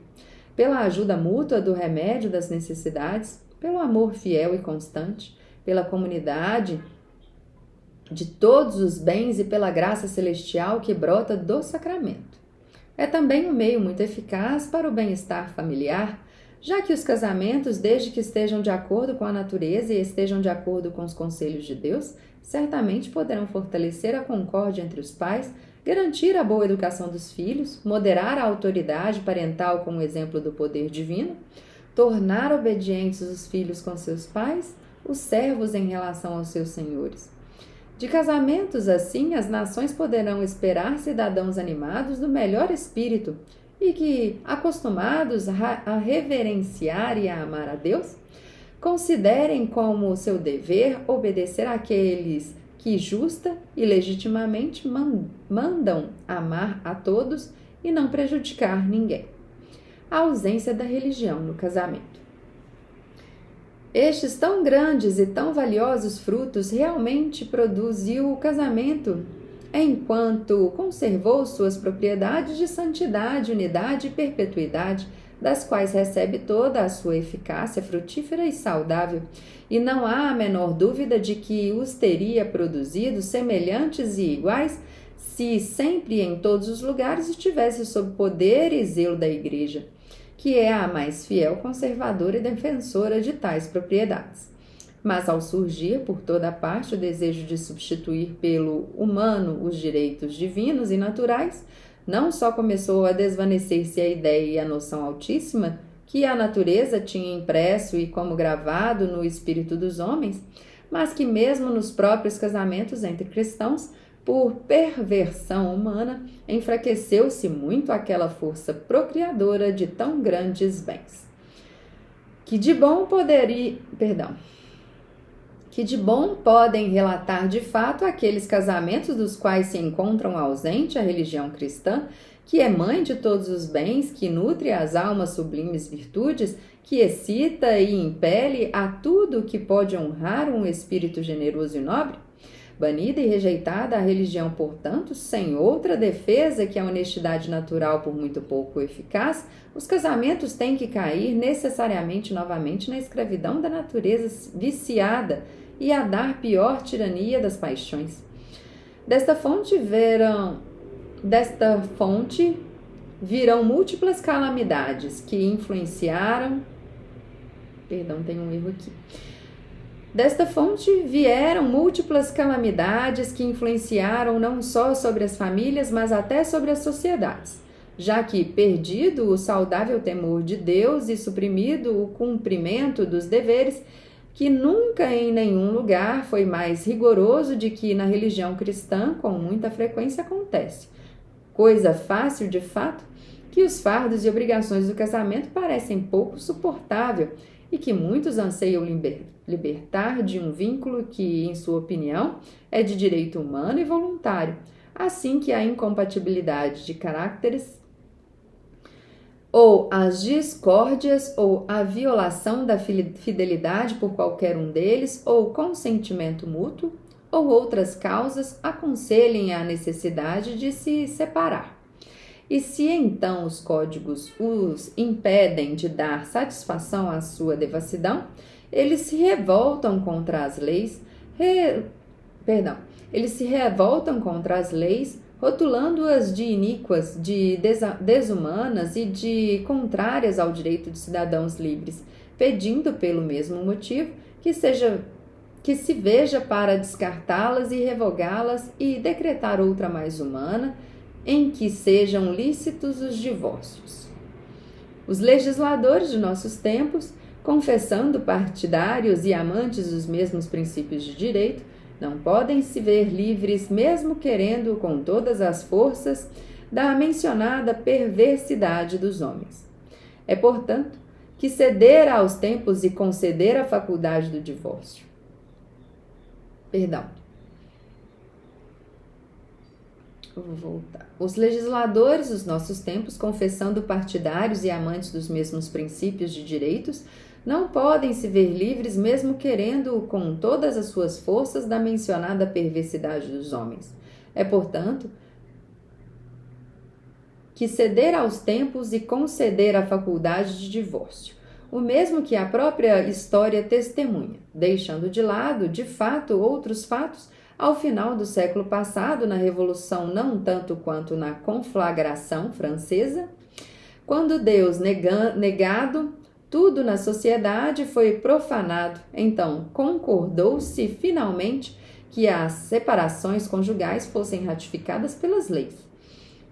[SPEAKER 1] pela ajuda mútua do remédio das necessidades, pelo amor fiel e constante, pela comunidade de todos os bens e pela graça celestial que brota do sacramento. É também um meio muito eficaz para o bem-estar familiar, já que os casamentos, desde que estejam de acordo com a natureza e estejam de acordo com os conselhos de Deus, certamente poderão fortalecer a concórdia entre os pais, garantir a boa educação dos filhos, moderar a autoridade parental com o exemplo do poder divino, tornar obedientes os filhos com seus pais, os servos em relação aos seus senhores. De casamentos assim, as nações poderão esperar cidadãos animados do melhor espírito, e que, acostumados a reverenciar e a amar a Deus, considerem como seu dever obedecer àqueles que justa e legitimamente mandam amar a todos e não prejudicar ninguém. A ausência da religião no casamento. Estes tão grandes e tão valiosos frutos realmente produziu o casamento, enquanto conservou suas propriedades de santidade, unidade e perpetuidade, das quais recebe toda a sua eficácia frutífera e saudável, e não há a menor dúvida de que os teria produzido semelhantes e iguais se sempre e em todos os lugares estivesse sob poder e zelo da Igreja, que é a mais fiel conservadora e defensora de tais propriedades. Mas ao surgir por toda parte o desejo de substituir pelo humano os direitos divinos e naturais, não só começou a desvanecer-se a ideia e a noção altíssima que a natureza tinha impresso e como gravado no espírito dos homens, mas que mesmo nos próprios casamentos entre cristãos, por perversão humana, enfraqueceu-se muito aquela força procriadora de tão grandes bens. Que de bom podem relatar de fato aqueles casamentos dos quais se encontram ausente a religião cristã, que é mãe de todos os bens, que nutre as almas sublimes virtudes, que excita e impele a tudo que pode honrar um espírito generoso e nobre? Banida e rejeitada a religião, portanto, sem outra defesa que a honestidade natural por muito pouco eficaz, os casamentos têm que cair necessariamente novamente na escravidão da natureza viciada e a dar pior tirania das paixões. Desta fonte virão múltiplas calamidades que influenciaram... tem um erro aqui. Desta fonte vieram múltiplas calamidades que influenciaram não só sobre as famílias, mas até sobre as sociedades, já que, perdido o saudável temor de Deus e suprimido o cumprimento dos deveres, que nunca em nenhum lugar foi mais rigoroso de que na religião cristã com muita frequência acontece. Coisa fácil de fato, que os fardos e obrigações do casamento parecem pouco suportável e que muitos anseiam libertar de um vínculo que, em sua opinião, é de direito humano e voluntário, assim que a incompatibilidade de caracteres ou as discórdias ou a violação da fidelidade por qualquer um deles ou consentimento mútuo ou outras causas aconselhem a necessidade de se separar. E se então os códigos os impedem de dar satisfação à sua devassidão, eles se revoltam contra as leis, rotulando-as de iníquas, de desumanas e de contrárias ao direito de cidadãos livres, pedindo pelo mesmo motivo que se veja para descartá-las e revogá-las e decretar outra mais humana, em que sejam lícitos os divórcios. Os legisladores de nossos tempos, confessando partidários e amantes dos mesmos princípios de direito, não podem se ver livres, mesmo querendo com todas as forças, da mencionada perversidade dos homens. É, portanto, que ceder aos tempos e conceder a faculdade do divórcio. Vou voltar. Os legisladores dos nossos tempos, confessando partidários e amantes dos mesmos princípios de direitos, não podem se ver livres, mesmo querendo com todas as suas forças, da mencionada perversidade dos homens. É, portanto, que ceder aos tempos e conceder a faculdade de divórcio, o mesmo que a própria história testemunha, deixando de lado, de fato, outros fatos, ao final do século passado, na Revolução não tanto quanto na Conflagração Francesa, quando Deus negado, tudo na sociedade foi profanado. Então, concordou-se finalmente que as separações conjugais fossem ratificadas pelas leis.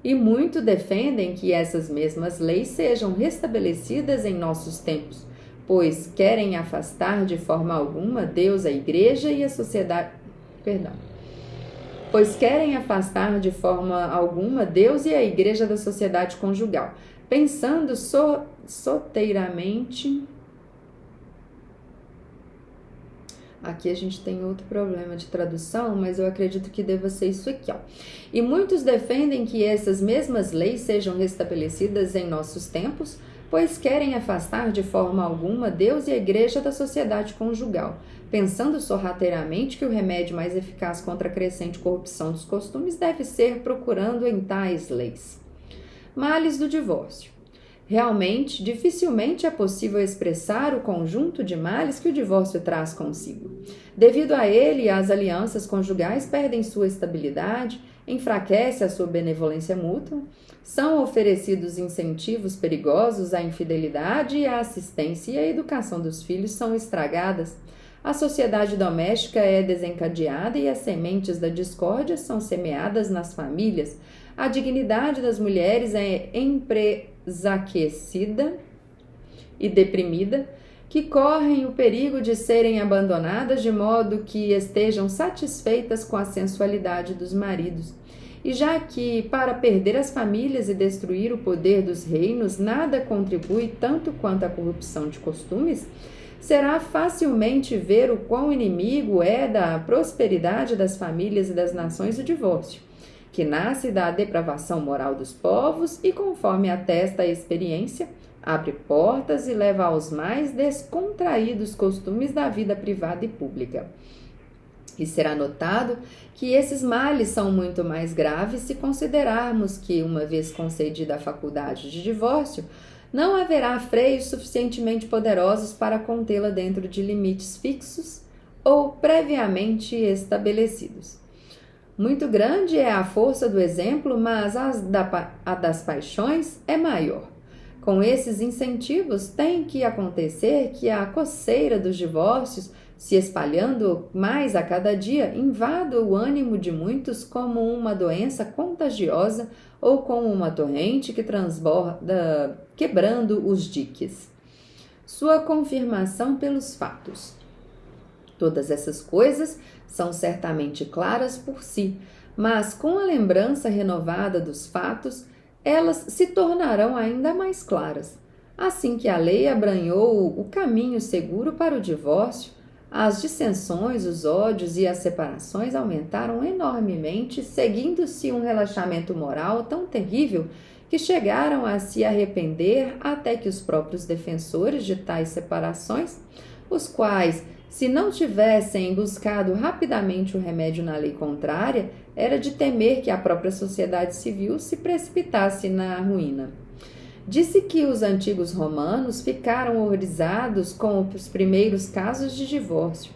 [SPEAKER 1] E muito defendem que essas mesmas leis sejam restabelecidas em nossos tempos, pois querem afastar de forma alguma Deus, a Igreja e a sociedade... Pois querem afastar de forma alguma Deus e a Igreja da sociedade conjugal, pensando soteiramente... Aqui a gente tem outro problema de tradução, mas eu acredito que deva ser isso aqui, ó. E muitos defendem que essas mesmas leis sejam restabelecidas em nossos tempos, pois querem afastar de forma alguma Deus e a Igreja da sociedade conjugal, pensando sorrateiramente que o remédio mais eficaz contra a crescente corrupção dos costumes deve ser procurando em tais leis. Males do divórcio. Realmente, dificilmente é possível expressar o conjunto de males que o divórcio traz consigo. Devido a ele, as alianças conjugais perdem sua estabilidade, enfraquece a sua benevolência mútua, são oferecidos incentivos perigosos à infidelidade e à assistência, e a educação dos filhos são estragadas. A sociedade doméstica é desencadeada e as sementes da discórdia são semeadas nas famílias. A dignidade das mulheres é empresaquecida e deprimida, que correm o perigo de serem abandonadas de modo que estejam satisfeitas com a sensualidade dos maridos. E já que, para perder as famílias e destruir o poder dos reinos, nada contribui tanto quanto a corrupção de costumes, será facilmente ver o quão inimigo é da prosperidade das famílias e das nações o divórcio, que nasce da depravação moral dos povos e, conforme atesta a experiência, abre portas e leva aos mais descontraídos costumes da vida privada e pública. E será notado que esses males são muito mais graves se considerarmos que, uma vez concedida a faculdade de divórcio, não haverá freios suficientemente poderosos para contê-la dentro de limites fixos ou previamente estabelecidos. Muito grande é a força do exemplo, mas a das paixões é maior. Com esses incentivos, tem que acontecer que a coceira dos divórcios, se espalhando mais a cada dia, invada o ânimo de muitos como uma doença contagiosa ou como uma torrente que transborda, quebrando os diques. Sua confirmação pelos fatos. Todas essas coisas são certamente claras por si, mas com a lembrança renovada dos fatos, elas se tornarão ainda mais claras. Assim que a lei abranhou o caminho seguro para o divórcio, as dissensões, os ódios e as separações aumentaram enormemente, seguindo-se um relaxamento moral tão terrível que chegaram a se arrepender até que os próprios defensores de tais separações, os quais, se não tivessem buscado rapidamente o remédio na lei contrária, era de temer que a própria sociedade civil se precipitasse na ruína. Disse que os antigos romanos ficaram horrorizados com os primeiros casos de divórcio.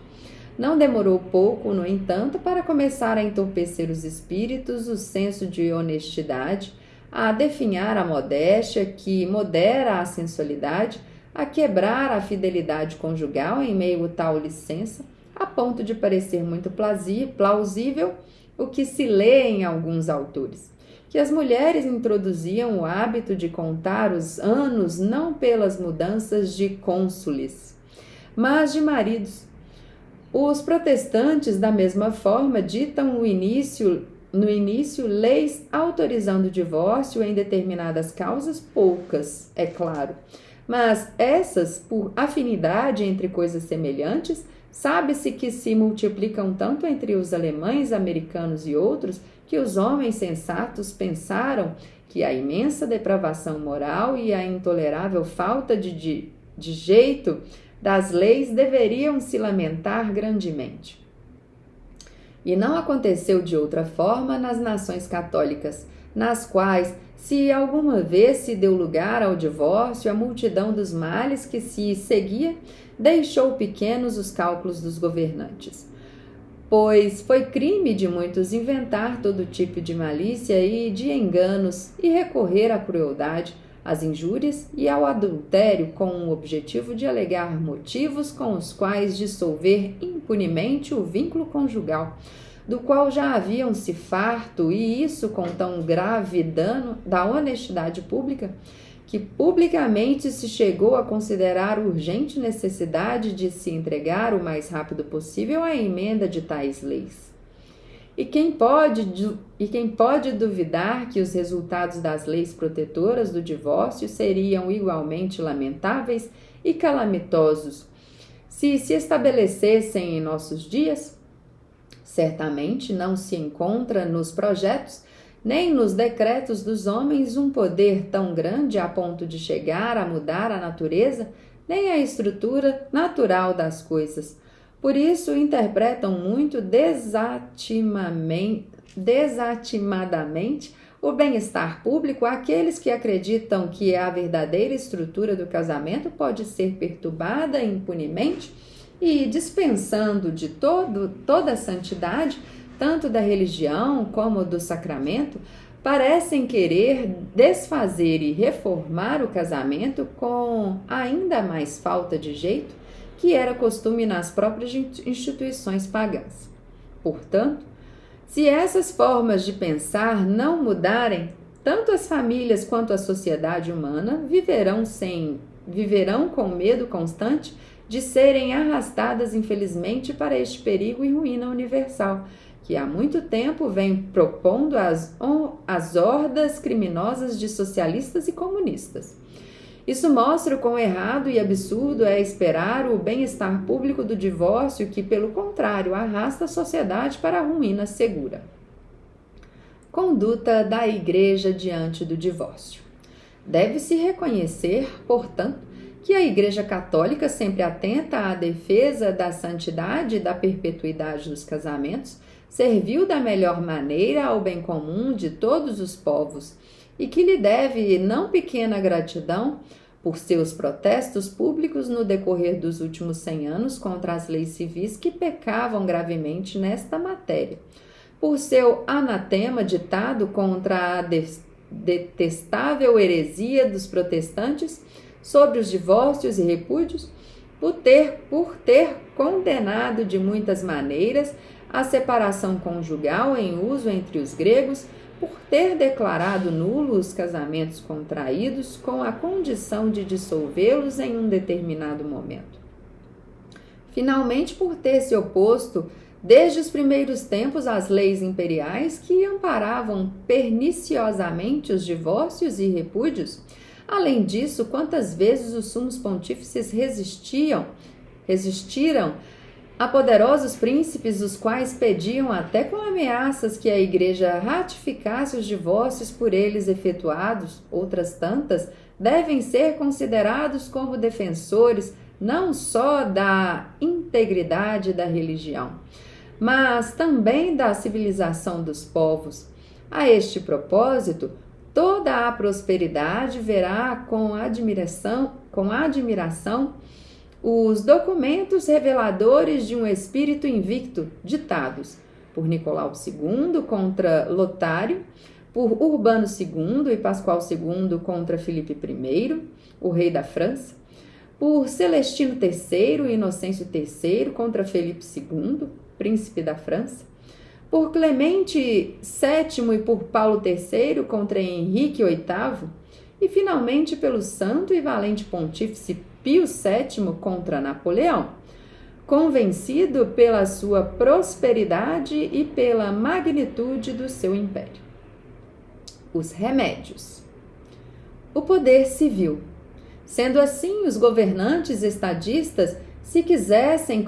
[SPEAKER 1] Não demorou pouco, no entanto, para começar a entorpecer os espíritos, o senso de honestidade, a definhar a modéstia que modera a sensualidade, a quebrar a fidelidade conjugal em meio a tal licença, a ponto de parecer muito plausível o que se lê em alguns autores, que as mulheres introduziam o hábito de contar os anos não pelas mudanças de cônsules, mas de maridos. Os protestantes, da mesma forma, ditam no início leis autorizando o divórcio em determinadas causas, poucas, é claro, mas essas, por afinidade entre coisas semelhantes, sabe-se que se multiplicam tanto entre os alemães, americanos e outros, que os homens sensatos pensaram que a imensa depravação moral e a intolerável falta de jeito das leis deveriam se lamentar grandemente. E não aconteceu de outra forma nas nações católicas, nas quais, se alguma vez se deu lugar ao divórcio, a multidão dos males que se seguia deixou pequenos os cálculos dos governantes. Pois foi crime de muitos inventar todo tipo de malícia e de enganos e recorrer à crueldade, às injúrias e ao adultério com o objetivo de alegar motivos com os quais dissolver impunemente o vínculo conjugal, do qual já haviam-se farto, e isso com tão grave dano da honestidade pública, que publicamente se chegou a considerar urgente necessidade de se entregar o mais rápido possível à emenda de tais leis. E quem pode duvidar que os resultados das leis protetoras do divórcio seriam igualmente lamentáveis e calamitosos se estabelecessem em nossos dias? Certamente não se encontra nos projetos nem nos decretos dos homens um poder tão grande a ponto de chegar a mudar a natureza, nem a estrutura natural das coisas. Por isso, interpretam muito desatimadamente o bem-estar público àqueles que acreditam que a verdadeira estrutura do casamento pode ser perturbada impunemente e dispensando de toda a santidade, tanto da religião como do sacramento, parecem querer desfazer e reformar o casamento com ainda mais falta de jeito que era costume nas próprias instituições pagãs. Portanto, se essas formas de pensar não mudarem, tanto as famílias quanto a sociedade humana viverão com medo constante de serem arrastadas infelizmente para este perigo e ruína universal, que há muito tempo vem propondo as hordas criminosas de socialistas e comunistas. Isso mostra o quão errado e absurdo é esperar o bem-estar público do divórcio, que, pelo contrário, arrasta a sociedade para a ruína segura. Conduta da Igreja diante do divórcio. Deve-se reconhecer, portanto, que a Igreja Católica, sempre atenta à defesa da santidade e da perpetuidade dos casamentos, serviu da melhor maneira ao bem comum de todos os povos e que lhe deve não pequena gratidão por seus protestos públicos no decorrer dos últimos 100 anos contra as leis civis que pecavam gravemente nesta matéria, por seu anatema ditado contra a detestável heresia dos protestantes sobre os divórcios e repúdios, por ter condenado de muitas maneiras a separação conjugal em uso entre os gregos, por ter declarado nulos os casamentos contraídos com a condição de dissolvê-los em um determinado momento. Finalmente, por ter se oposto desde os primeiros tempos às leis imperiais que amparavam perniciosamente os divórcios e repúdios. Além disso, quantas vezes os sumos pontífices resistiram a poderosos príncipes, os quais pediam até com ameaças que a Igreja ratificasse os divórcios por eles efetuados. Outras tantas devem ser considerados como defensores não só da integridade da religião, mas também da civilização dos povos. A este propósito, toda a prosperidade verá com admiração os documentos reveladores de um espírito invicto, ditados por Nicolau II contra Lotário, por Urbano II e Pascoal II contra Filipe I, o rei da França, por Celestino III e Inocêncio III contra Felipe II, príncipe da França, por Clemente VII e por Paulo III contra Henrique VIII, e finalmente pelo santo e valente pontífice Pio VII contra Napoleão, convencido pela sua prosperidade e pela magnitude do seu império. Os remédios. O poder civil. Sendo assim, os governantes estadistas, se quisessem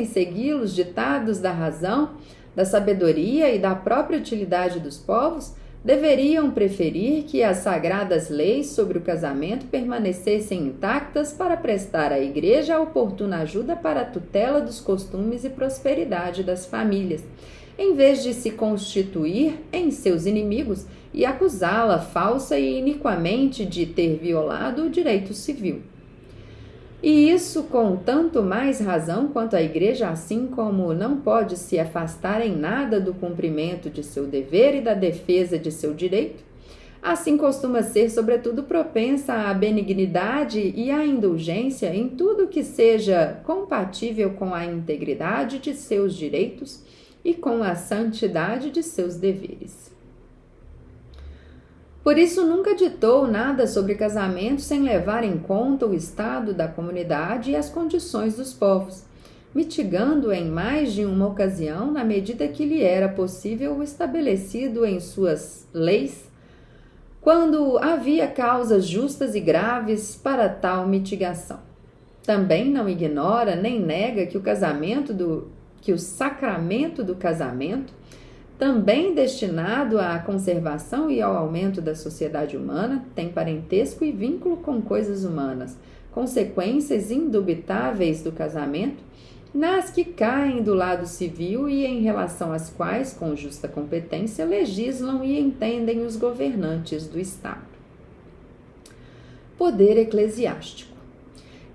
[SPEAKER 1] seguir os ditados da razão, da sabedoria e da própria utilidade dos povos, deveriam preferir que as sagradas leis sobre o casamento permanecessem intactas para prestar à Igreja a oportuna ajuda para a tutela dos costumes e prosperidade das famílias, em vez de se constituir em seus inimigos e acusá-la falsa e iniquamente de ter violado o direito civil. E isso com tanto mais razão quanto a Igreja, assim como não pode se afastar em nada do cumprimento de seu dever e da defesa de seu direito, assim costuma ser, sobretudo, propensa à benignidade e à indulgência em tudo que seja compatível com a integridade de seus direitos e com a santidade de seus deveres. Por isso, nunca ditou nada sobre casamento sem levar em conta o estado da comunidade e as condições dos povos, mitigando em mais de uma ocasião, na medida que lhe era possível, o estabelecido em suas leis, quando havia causas justas e graves para tal mitigação. Também não ignora nem nega que o sacramento do casamento, também destinado à conservação e ao aumento da sociedade humana, tem parentesco e vínculo com coisas humanas, consequências indubitáveis do casamento, nas que caem do lado civil e em relação às quais, com justa competência, legislam e entendem os governantes do Estado. Poder eclesiástico.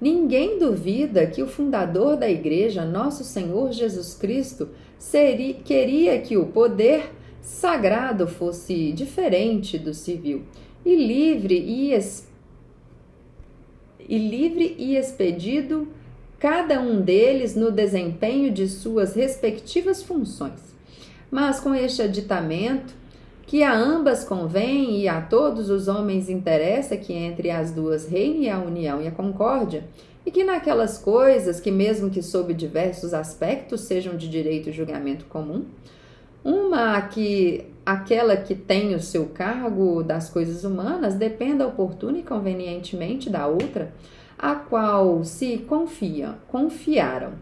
[SPEAKER 1] Ninguém duvida que o fundador da Igreja, nosso Senhor Jesus Cristo, queria que o poder sagrado fosse diferente do civil e livre e expedido cada um deles no desempenho de suas respectivas funções. Mas com este aditamento, que a ambas convém e a todos os homens interessa que entre as duas reine a união e a concórdia, e que naquelas coisas que, mesmo que sob diversos aspectos sejam de direito e julgamento comum, aquela que tem o seu cargo das coisas humanas dependa oportuna e convenientemente da outra, a qual se confiaram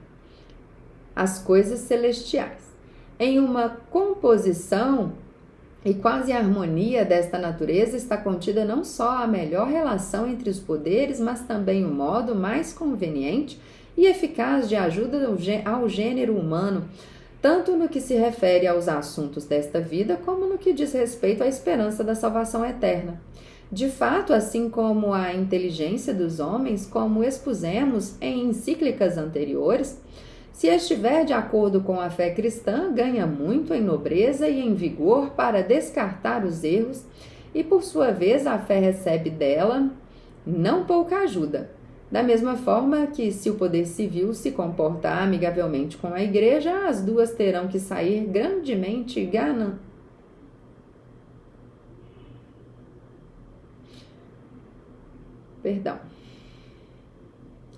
[SPEAKER 1] as coisas celestiais. Em uma composição e quase harmonia desta natureza está contida não só a melhor relação entre os poderes, mas também o modo mais conveniente e eficaz de ajuda ao gênero humano, tanto no que se refere aos assuntos desta vida, como no que diz respeito à esperança da salvação eterna. De fato, assim como a inteligência dos homens, como expusemos em encíclicas anteriores, se estiver de acordo com a fé cristã, ganha muito em nobreza e em vigor para descartar os erros, e por sua vez a fé recebe dela não pouca ajuda. Da mesma forma que, se o poder civil se comporta amigavelmente com a Igreja, as duas terão que sair grandemente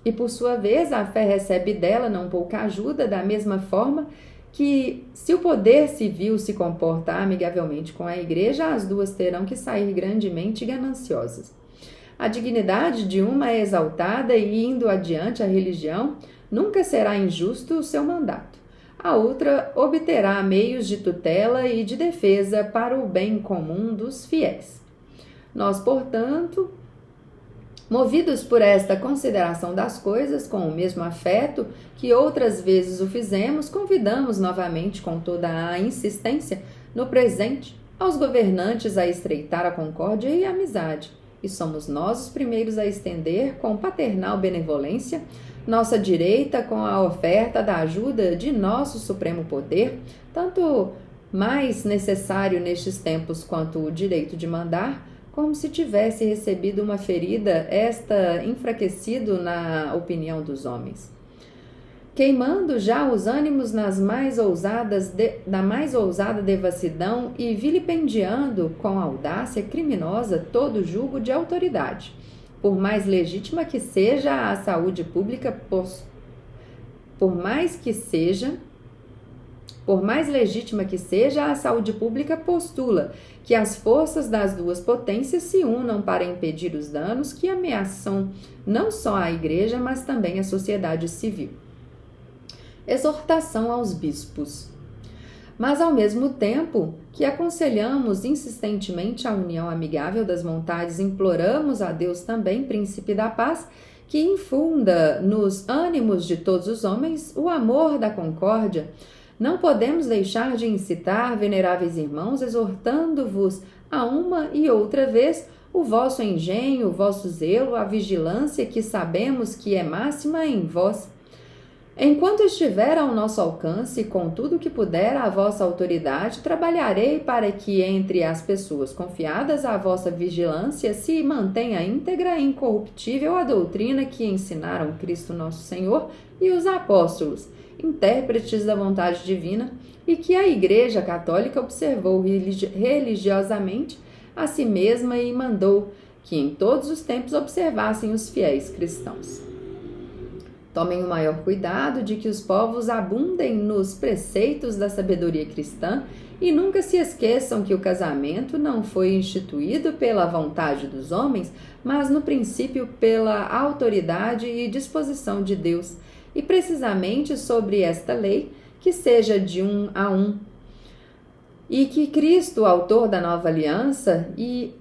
[SPEAKER 1] E por sua vez, a fé recebe dela não pouca ajuda, da mesma forma que, se o poder civil se comporta amigavelmente com a Igreja, as duas terão que sair grandemente gananciosas. A dignidade de uma é exaltada e, indo adiante a religião, nunca será injusto o seu mandato. A outra obterá meios de tutela e de defesa para o bem comum dos fiéis. Nós, portanto, movidos por esta consideração das coisas, com o mesmo afeto que outras vezes o fizemos, convidamos novamente com toda a insistência, no presente, aos governantes a estreitar a concórdia e a amizade, e somos nós os primeiros a estender, com paternal benevolência, nossa direita com a oferta da ajuda de nosso supremo poder, tanto mais necessário nestes tempos quanto o direito de mandar, como se tivesse recebido uma ferida, esta enfraquecido na opinião dos homens. Queimando já os ânimos na mais ousada devassidão e vilipendiando com audácia criminosa todo julgo de autoridade, por mais legítima que seja a saúde pública, por mais legítima que seja, a saúde pública postula que as forças das duas potências se unam para impedir os danos que ameaçam não só a Igreja, mas também a sociedade civil. Exortação aos bispos. Mas, ao mesmo tempo que aconselhamos insistentemente a união amigável das vontades, imploramos a Deus também, príncipe da paz, que infunda nos ânimos de todos os homens o amor da concórdia. Não podemos deixar de incitar, veneráveis irmãos, exortando-vos a uma e outra vez o vosso engenho, o vosso zelo, a vigilância que sabemos que é máxima em vós. Enquanto estiver ao nosso alcance, com tudo que puder a vossa autoridade, trabalharei para que entre as pessoas confiadas à vossa vigilância se mantenha íntegra e incorruptível a doutrina que ensinaram Cristo nosso Senhor e os apóstolos, intérpretes da vontade divina, e que a Igreja Católica observou religiosamente a si mesma e mandou que em todos os tempos observassem os fiéis cristãos. Tomem o maior cuidado de que os povos abundem nos preceitos da sabedoria cristã e nunca se esqueçam que o casamento não foi instituído pela vontade dos homens, mas no princípio pela autoridade e disposição de Deus, e precisamente sobre esta lei, que seja de 1 a 1, e que Cristo, autor da nova aliança,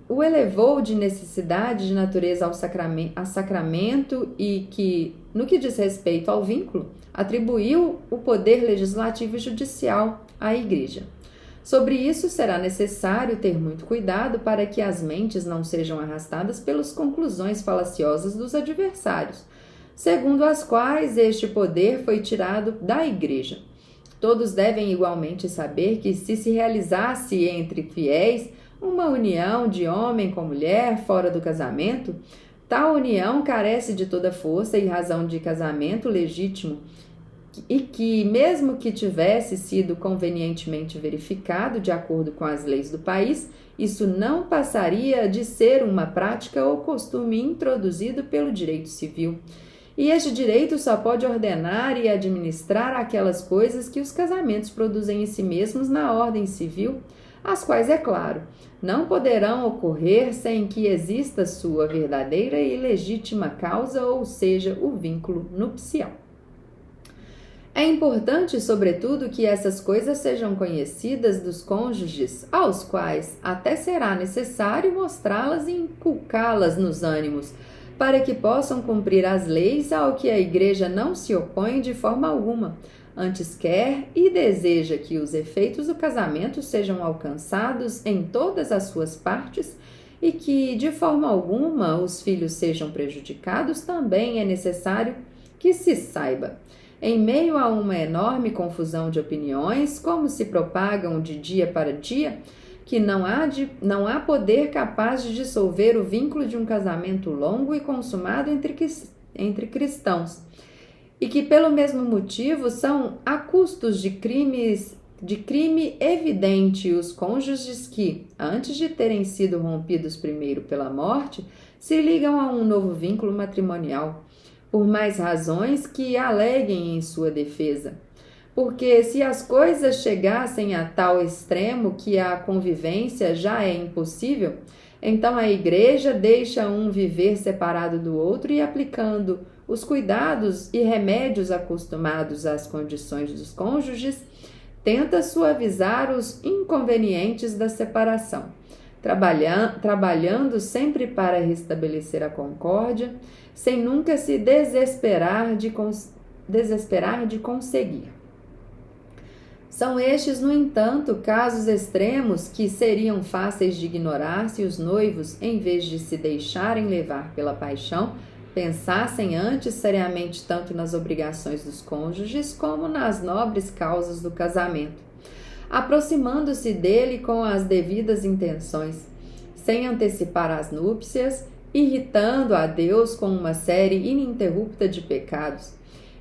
[SPEAKER 1] o elevou de necessidade de natureza a sacramento, e que no que diz respeito ao vínculo, atribuiu o poder legislativo e judicial à Igreja. Sobre isso, será necessário ter muito cuidado para que as mentes não sejam arrastadas pelas conclusões falaciosas dos adversários, segundo as quais este poder foi tirado da Igreja. Todos devem igualmente saber que, se realizasse entre fiéis uma união de homem com mulher fora do casamento, tal união carece de toda força e razão de casamento legítimo, e que, mesmo que tivesse sido convenientemente verificado de acordo com as leis do país, isso não passaria de ser uma prática ou costume introduzido pelo direito civil. E este direito só pode ordenar e administrar aquelas coisas que os casamentos produzem em si mesmos na ordem civil, as quais, é claro, não poderão ocorrer sem que exista sua verdadeira e legítima causa, ou seja, o vínculo nupcial. É importante, sobretudo, que essas coisas sejam conhecidas dos cônjuges, aos quais até será necessário mostrá-las e inculcá-las nos ânimos, para que possam cumprir as leis, ao que a Igreja não se opõe de forma alguma. Antes quer e deseja que os efeitos do casamento sejam alcançados em todas as suas partes e que, de forma alguma, os filhos sejam prejudicados. Também é necessário que se saiba, em meio a uma enorme confusão de opiniões, como se propagam de dia para dia, que não há poder capaz de dissolver o vínculo de um casamento longo e consumado entre cristãos, e que, pelo mesmo motivo, são a custos de crime evidente os cônjuges que, antes de terem sido rompidos primeiro pela morte, se ligam a um novo vínculo matrimonial, por mais razões que aleguem em sua defesa. Porque se as coisas chegassem a tal extremo que a convivência já é impossível, então a Igreja deixa um viver separado do outro e, aplicando os cuidados e remédios acostumados às condições dos cônjuges, tenta suavizar os inconvenientes da separação, trabalhando sempre para restabelecer a concórdia, sem nunca se desesperar de conseguir. São estes, no entanto, casos extremos que seriam fáceis de ignorar se os noivos, em vez de se deixarem levar pela paixão, pensassem antes seriamente tanto nas obrigações dos cônjuges como nas nobres causas do casamento, aproximando-se dele com as devidas intenções, sem antecipar as núpcias, irritando a Deus com uma série ininterrupta de pecados.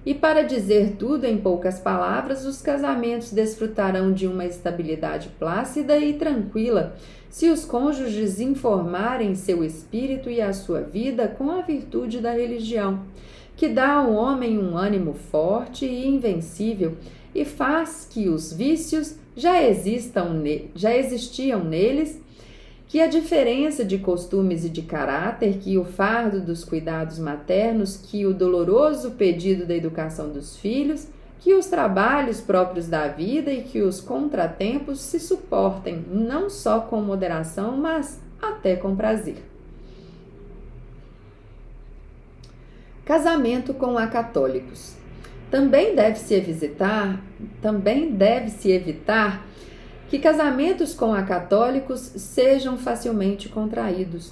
[SPEAKER 1] E, para dizer tudo em poucas palavras, os casamentos desfrutarão de uma estabilidade plácida e tranquila se os cônjuges informarem seu espírito e a sua vida com a virtude da religião, que dá ao homem um ânimo forte e invencível e faz que os vícios já existiam neles, que a diferença de costumes e de caráter, que o fardo dos cuidados maternos, que o doloroso pedido da educação dos filhos, que os trabalhos próprios da vida e que os contratempos se suportem não só com moderação, mas até com prazer. Casamento com acatólicos. Também deve-se evitar que casamentos com acatólicos sejam facilmente contraídos,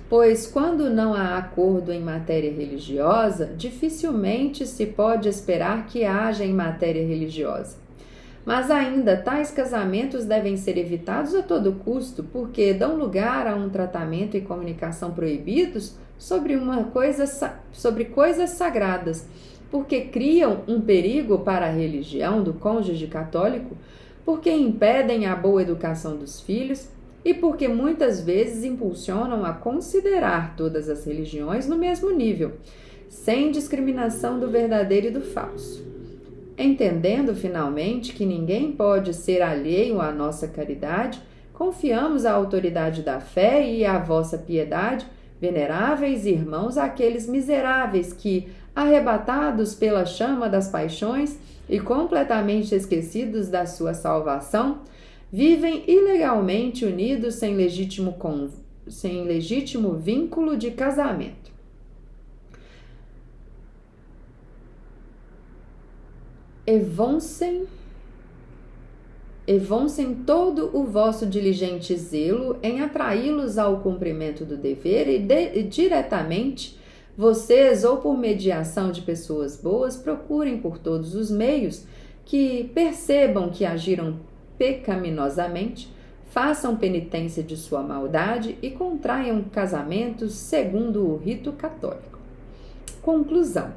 [SPEAKER 1] pois quando não há acordo em matéria religiosa, dificilmente se pode esperar que haja em matéria religiosa. Mas ainda tais casamentos devem ser evitados a todo custo, porque dão lugar a um tratamento e comunicação proibidos sobre coisas sagradas, porque criam um perigo para a religião do cônjuge católico, porque impedem a boa educação dos filhos e porque muitas vezes impulsionam a considerar todas as religiões no mesmo nível, sem discriminação do verdadeiro e do falso. Entendendo finalmente que ninguém pode ser alheio à nossa caridade, confiamos à autoridade da fé e à vossa piedade, veneráveis irmãos, àqueles miseráveis que, arrebatados pela chama das paixões, e completamente esquecidos da sua salvação, vivem ilegalmente unidos sem legítimo vínculo de casamento. Evoncem todo o vosso diligente zelo em atraí-los ao cumprimento do dever e diretamente vocês, ou por mediação de pessoas boas, procurem por todos os meios que percebam que agiram pecaminosamente, façam penitência de sua maldade e contraiam casamentos segundo o rito católico. Conclusão.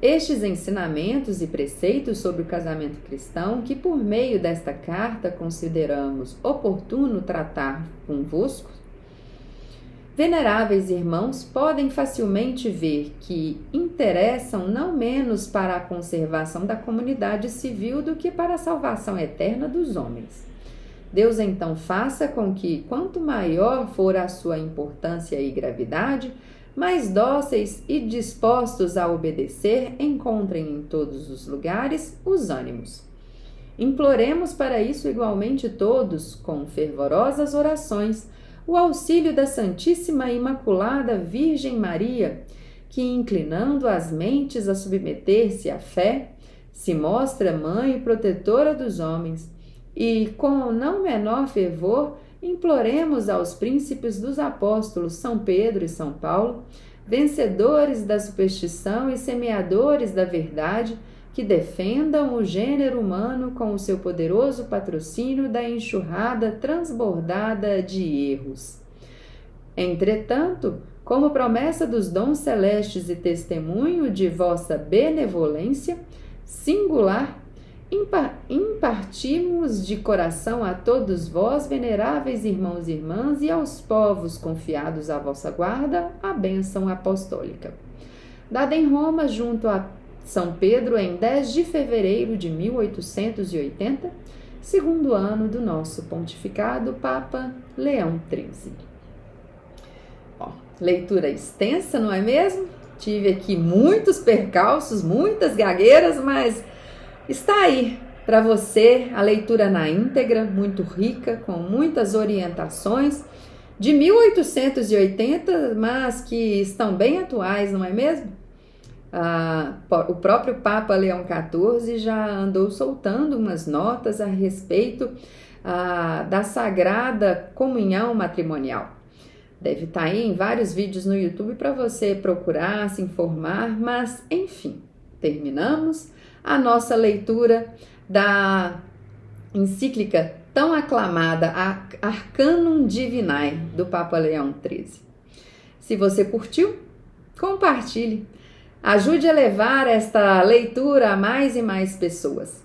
[SPEAKER 1] Estes ensinamentos e preceitos sobre o casamento cristão, que por meio desta carta consideramos oportuno tratar convosco, veneráveis irmãos, podem facilmente ver que interessam não menos para a conservação da comunidade civil do que para a salvação eterna dos homens. Deus então faça com que, quanto maior for a sua importância e gravidade, mais dóceis e dispostos a obedecer, encontrem em todos os lugares os ânimos. Imploremos para isso igualmente todos, com fervorosas orações, o auxílio da Santíssima e Imaculada Virgem Maria, que, inclinando as mentes a submeter-se à fé, se mostra mãe e protetora dos homens, e, com não menor fervor, imploremos aos príncipes dos apóstolos São Pedro e São Paulo, vencedores da superstição e semeadores da verdade, que defendam o gênero humano com o seu poderoso patrocínio da enxurrada transbordada de erros. Entretanto, como promessa dos dons celestes e testemunho de vossa benevolência singular, impartimos de coração a todos vós, veneráveis irmãos e irmãs, e aos povos confiados à vossa guarda, a bênção apostólica. Dada em Roma, junto a São Pedro, em 10 de fevereiro de 1880, segundo ano do nosso pontificado, Papa Leão XIII. Leitura extensa, não é mesmo? Tive aqui muitos percalços, muitas gagueiras, mas está aí para você a leitura na íntegra, muito rica, com muitas orientações de 1880, mas que estão bem atuais, não é mesmo? O próprio Papa Leão XIV já andou soltando umas notas a respeito da Sagrada Comunhão Matrimonial. Deve estar aí em vários vídeos no YouTube para você procurar, se informar, mas enfim, terminamos a nossa leitura da encíclica tão aclamada Arcanum Divinae, do Papa Leão XIII. Se você curtiu, compartilhe. Ajude a levar esta leitura a mais e mais pessoas.